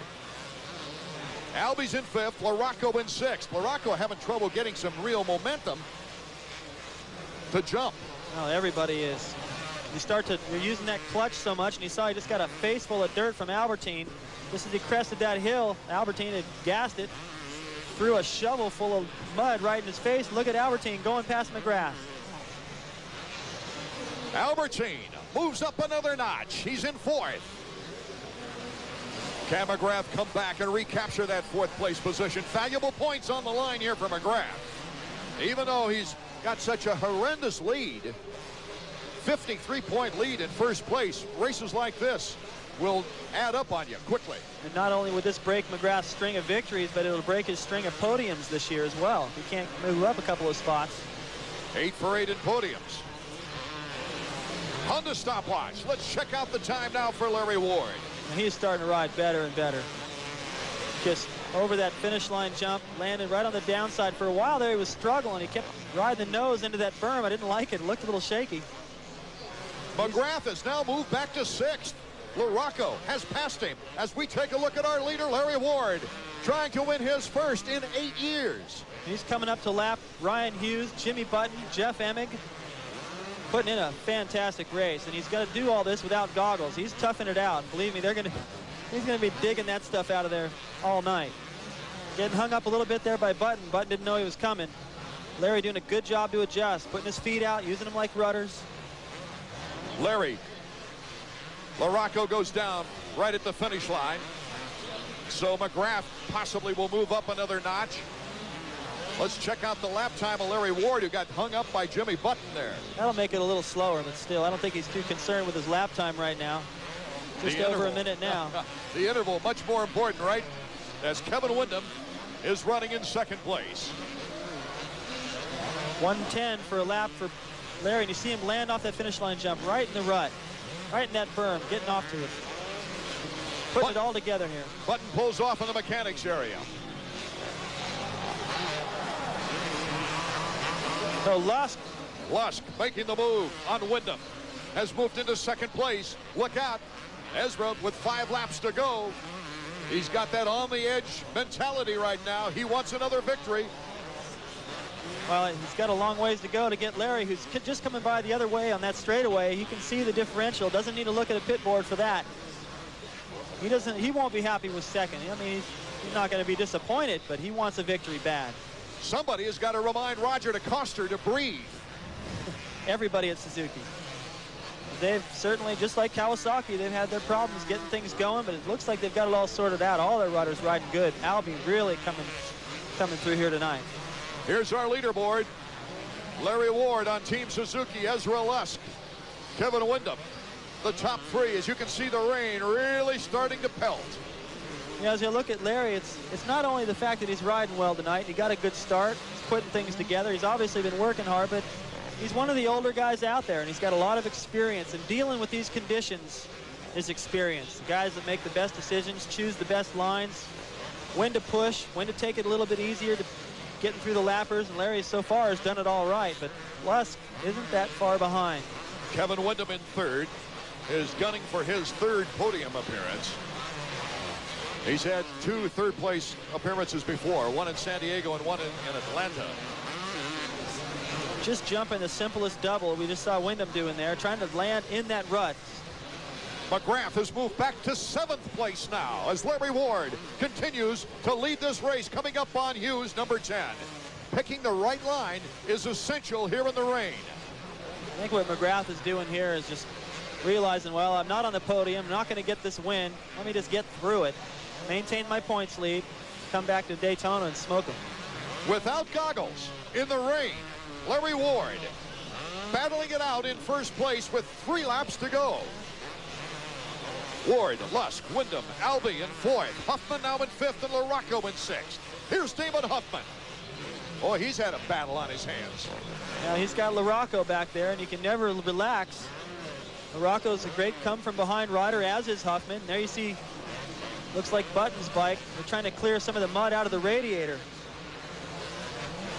Albee's in 5th, LaRocco in 6th. LaRocco having trouble getting some real momentum to jump. Well, everybody is. You're using that clutch so much, and you saw he just got a face full of dirt from Albertine. Just as he crested that hill, Albertine had gassed it, threw a shovel full of mud right in his face. Look at Albertine going past McGrath. Albertine moves up another notch. He's in 4th. Can McGrath come back and recapture that 4th place position? Valuable points on the line here for McGrath. Even though he's got such a horrendous lead, 53-point lead in 1st place, races like this will add up on you quickly. And not only would this break McGrath's string of victories, but it'll break his string of podiums this year as well. He can't move up a couple of spots. 8 for 8 in podiums. Honda stopwatch. Let's check out the time now for Larry Ward. And he's starting to ride better and better. Just over that finish line jump, landed right on the downside. For a while there, he was struggling. He kept riding the nose into that berm. I didn't like it. It looked a little shaky. McGrath has now moved back to 6th. LaRocco has passed him as we take a look at our leader, Larry Ward, trying to win his first in 8 years. He's coming up to lap Ryan Hughes, Jimmy Button, Jeff Emig. putting in a fantastic race, and he's got to do all this without goggles. He's toughing it out. Believe me, he's going to be digging that stuff out of there all night. Getting hung up a little bit there by Button. Button didn't know he was coming. Larry doing a good job to adjust, putting his feet out, using them like rudders. Larry. LaRocco goes down right at the finish line. So McGrath possibly will move up another notch. Let's check out the lap time of Larry Ward, who got hung up by Jimmy Button there. That'll make it a little slower, but still, I don't think he's too concerned with his lap time right now. Just over a minute now. The interval much more important, right? As Kevin Windham is running in second place. 110 for a lap for Larry, and you see him land off that finish line jump right in the rut, right in that berm, getting off to it. Putting it all together here. Button pulls off in the mechanics area. So Lusk making the move on Windham. Has moved into second place. Look out. Ezra with 5 laps to go. He's got that on the edge mentality right now. He wants another victory. Well, he's got a long ways to go to get Larry, who's just coming by the other way on that straightaway. He can see the differential. Doesn't need to look at a pit board for that. He won't be happy with second. I mean, he's not going to be disappointed, but he wants a victory bad. Somebody has got to remind Roger DeCoster to breathe. Everybody at Suzuki. They've certainly, just like Kawasaki, they've had their problems getting things going, but it looks like they've got it all sorted out. All their rudders riding good. Albie really coming through here tonight. Here's our leaderboard. Larry Ward on Team Suzuki, Ezra Lusk, Kevin Windham. The top 3, as you can see, the rain really starting to pelt. Yeah, as you look at Larry, it's not only the fact that he's riding well tonight. He got a good start. He's putting things together. He's obviously been working hard, but he's one of the older guys out there, and he's got a lot of experience. And dealing with these conditions is experience. The guys that make the best decisions, choose the best lines, when to push, when to take it a little bit easier to getting through the lappers. And Larry so far has done it all right, but Lusk isn't that far behind. Kevin Windham in third is gunning for his 3rd podium appearance. He's had 2 third-place appearances before, one in San Diego and one in Atlanta. Just jumping the simplest double we just saw Windham doing there, trying to land in that rut. McGrath has moved back to 7th place now as Larry Ward continues to lead this race, coming up on Hughes, number 10. Picking the right line is essential here in the rain. I think what McGrath is doing here is just realizing, well, I'm not on the podium, I'm not going to get this win. Let me just get through it, maintain my points lead, come back to Daytona and smoke them. Without goggles, in the rain, Larry Ward battling it out in first place with 3 laps to go. Ward, Lusk, Windham, Albie in 4th. Huffman now in 5th and LaRocco in 6th. Here's Damon Huffman. Oh, he's had a battle on his hands. Now he's got LaRocco back there, and you can never relax. LaRocco's a great come-from-behind rider, as is Huffman. There you see, looks like Button's bike. They're trying to clear some of the mud out of the radiator.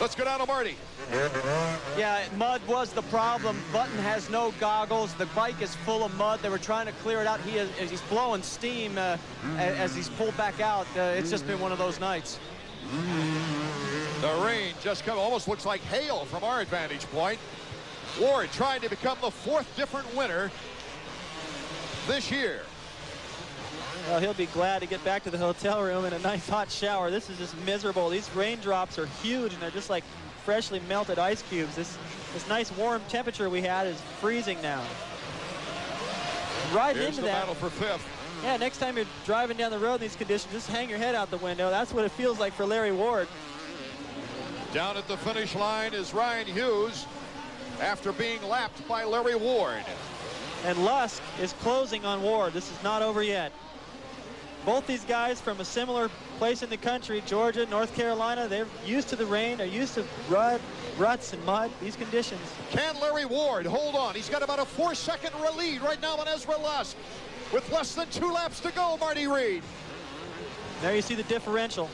Let's go down to Marty. Yeah, mud was the problem. Button has no goggles. The bike is full of mud. They were trying to clear it out. He's blowing steam as he's pulled back out. It's just been one of those nights. The rain just almost looks like hail from our vantage point. Ward trying to become the 4th different winner this year. Well, he'll be glad to get back to the hotel room in a nice hot shower. This is just miserable. These raindrops are huge, and they're just like freshly melted ice cubes. This nice warm temperature we had is freezing now. Right Here's into the that. battle for 5th. Yeah, next time you're driving down the road in these conditions, just hang your head out the window. That's what it feels like for Larry Ward. Down at the finish line is Ryan Hughes after being lapped by Larry Ward. And Lusk is closing on Ward. This is not over yet. Both these guys from a similar place in the country, Georgia, North Carolina, they're used to the rain, they're used to ruts and mud, these conditions. Can Larry Ward hold on? He's got about a 4-second lead right now on Ezra Lusk with less than 2 laps to go, Marty Reed. There you see the differential.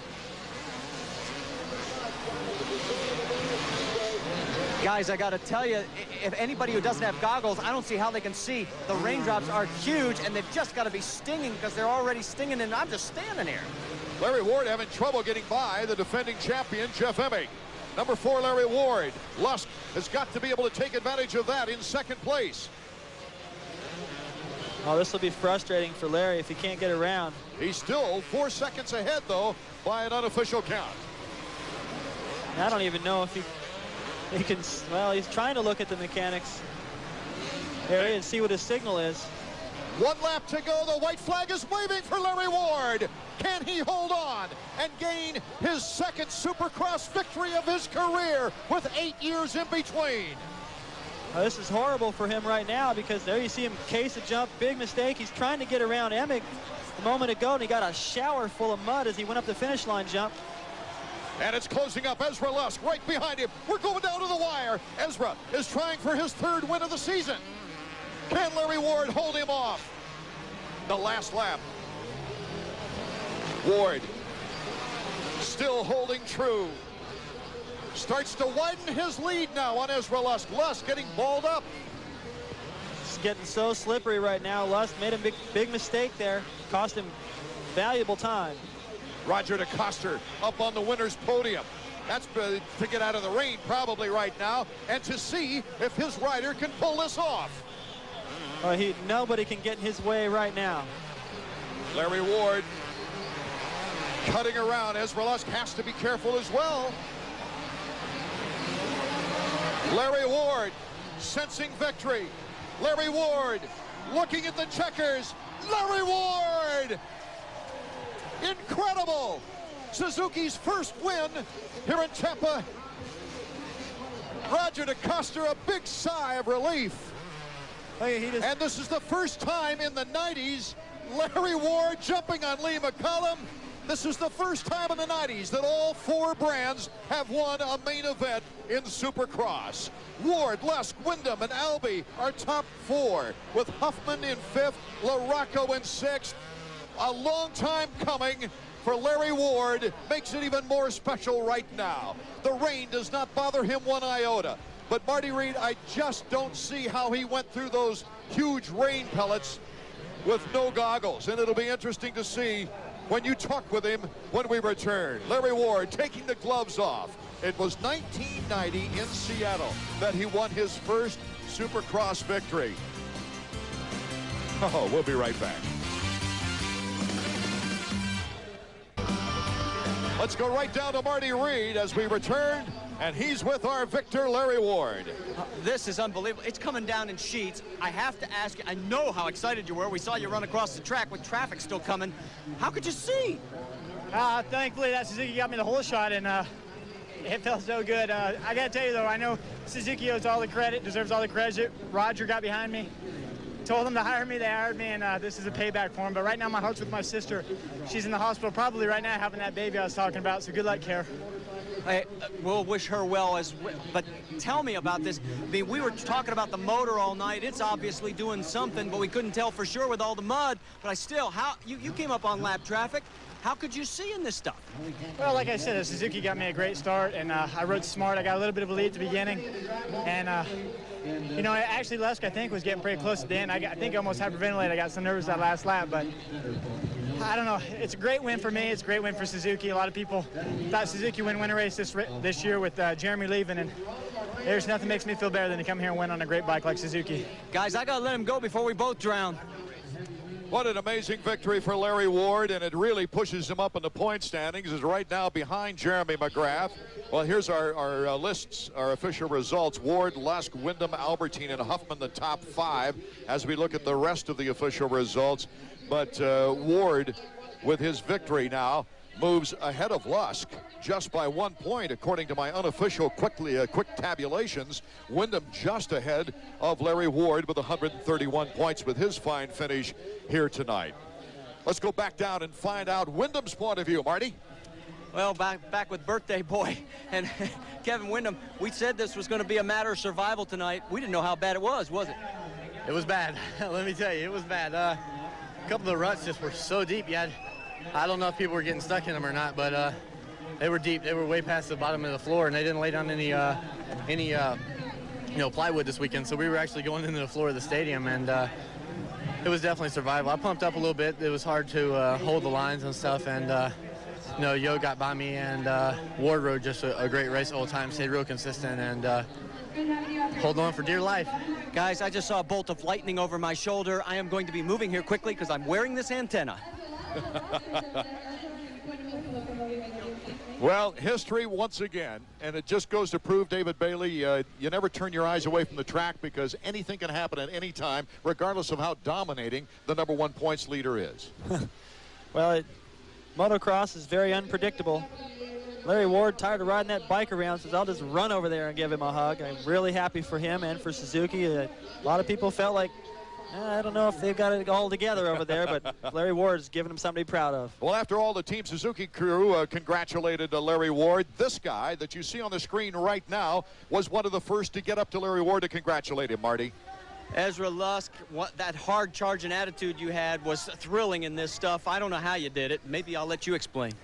Guys, I got to tell you, if anybody who doesn't have goggles, I don't see how they can see. The raindrops are huge, and they've just got to be stinging because they're already stinging, and I'm just standing here. Larry Ward having trouble getting by the defending champion, Jeff Emig. Number 4, Larry Ward. Lusk has got to be able to take advantage of that in second place. Oh, this will be frustrating for Larry if he can't get around. He's still 4 seconds ahead, though, by an unofficial count. I don't even know if he can, well, he's trying to look at the mechanics area and see what his signal is. 1 lap to go. The white flag is waving for Larry Ward. Can he hold on and gain his second Supercross victory of his career with 8 years in between? This is horrible for him right now because there you see him case a jump, big mistake. He's trying to get around Emick a moment ago, and he got a shower full of mud as he went up the finish line jump. And it's closing up. Ezra Lusk right behind him. We're going down to the wire. Ezra is trying for his 3rd win of the season. Can Larry Ward hold him off? The last lap. Ward still holding true. Starts to widen his lead now on Ezra Lusk. Lusk getting balled up. It's getting so slippery right now. Lusk made a big mistake there. Cost him valuable time. Roger DeCoster up on the winner's podium. That's to get out of the rain probably right now and to see if his rider can pull this off. Nobody can get in his way right now. Larry Ward cutting around. Ezra Lusk has to be careful as well. Larry Ward sensing victory. Larry Ward looking at the checkers. Larry Ward! Incredible! Suzuki's first win here in Tampa. Roger DeCoster, a big sigh of relief. And this is the first time in the 90s, Larry Ward jumping on Lee McCollum. This is the first time in the 90s that all 4 brands have won a main event in Supercross. Ward, Lusk, Windham, and Albee are top 4, with Huffman in 5th, LaRocco in 6th. A long time coming for Larry Ward makes it even more special right now. The rain does not bother him one iota. But Marty Reed, I just don't see how he went through those huge rain pellets with no goggles. And it'll be interesting to see when you talk with him when we return. Larry Ward taking the gloves off. It was 1990 in Seattle that he won his first Supercross victory. Oh, we'll be right back. Let's go right down to Marty Reed as we return, and he's with our victor, Larry Ward. This is unbelievable. It's coming down in sheets. I have to ask you, I know how excited you were. We saw you run across the track with traffic still coming. How could you see? Thankfully, that Suzuki got me the whole shot, and it felt so good. I got to tell you, though, I know Suzuki owes all the credit, deserves all the credit. Roger got behind me, told them to hire me. They hired me, and this is a payback for him. But right now, my heart's with my sister. She's in the hospital probably right now having that baby I was talking about, so good luck, Care. Hey, we'll wish her well, but tell me about this. I mean, we were talking about the motor all night. It's obviously doing something, but we couldn't tell for sure with all the mud. But you came up on lap traffic. How could you see in this stuff? Well, like I said, Suzuki got me a great start, and I rode smart. I got a little bit of a lead at the beginning, and you know, actually Lusk, I think, was getting pretty close to the end. I think I almost hyperventilated. I got so nervous that last lap, but I don't know. It's a great win for me. It's a great win for Suzuki. A lot of people thought Suzuki would win a race this year with Jeremy leaving, and there's nothing makes me feel better than to come here and win on a great bike like Suzuki. Guys, I got to let him go before we both drown. What an amazing victory for Larry Ward, and it really pushes him up in the point standings. Is right now behind Jeremy McGrath. Well, here's our lists, our official results. Ward, Lusk, Windham, Albertine, and Huffman, the top 5, as we look at the rest of the official results. But Ward, with his victory now, moves ahead of Lusk just by 1 point, according to my unofficial quick tabulations. Windham just ahead of Larry Ward with 131 points with his fine finish here tonight. Let's go back down and find out Windham's point of view, Marty. Well, back with birthday boy and Kevin Windham, we said this was going to be a matter of survival tonight. We didn't know how bad it was it? It was bad. Let me tell you, it was bad. A couple of the ruts just were so deep. I don't know if people were getting stuck in them or not, but they were deep. They were way past the bottom of the floor, and they didn't lay down any plywood this weekend. So we were actually going into the floor of the stadium, and it was definitely survival. I pumped up a little bit. It was hard to hold the lines and stuff, and you know, Yo got by me, and Ward rode just a great race the whole time, stayed real consistent, and hold on for dear life. Guys, I just saw a bolt of lightning over my shoulder. I am going to be moving here quickly because I'm wearing this antenna. Well, history once again, and it just goes to prove, David Bailey, you never turn your eyes away from the track because anything can happen at any time, regardless of how dominating the #1 points leader is. Well, motocross is very unpredictable. Larry Ward, tired of riding that bike around, says, I'll just run over there and give him a hug. I'm really happy for him and for Suzuki. A lot of people felt like, I don't know if they've got it all together over there, but Larry Ward's giving him something to be proud of. Well, after all, the Team Suzuki crew congratulated Larry Ward. This guy that you see on the screen right now was one of the first to get up to Larry Ward to congratulate him, Marty. Ezra Lusk, that hard charging attitude you had was thrilling in this stuff. I don't know how you did it. Maybe I'll let you explain.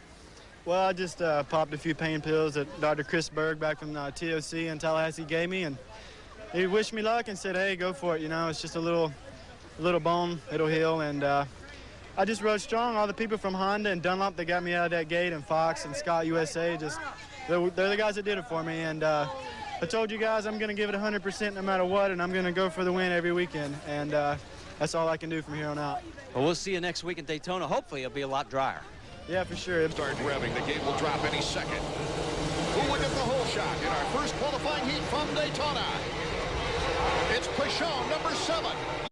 Well, I just popped a few pain pills that Dr. Chris Berg back from TOC in Tallahassee gave me, and he wished me luck and said, hey, go for it. You know, it's just a little bone, it'll heal. And I just rode strong. All the people from Honda and Dunlop that got me out of that gate, and Fox and Scott USA, they're the guys that did it for me. And I told you guys I'm going to give it 100% no matter what, and I'm going to go for the win every weekend. And that's all I can do from here on out. Well, we'll see you next week in Daytona. Hopefully it'll be a lot drier. Yeah, for sure. Starts revving. The gate will drop any second. Who will get the whole shot in our first qualifying heat from Daytona? It's Pishon, #7.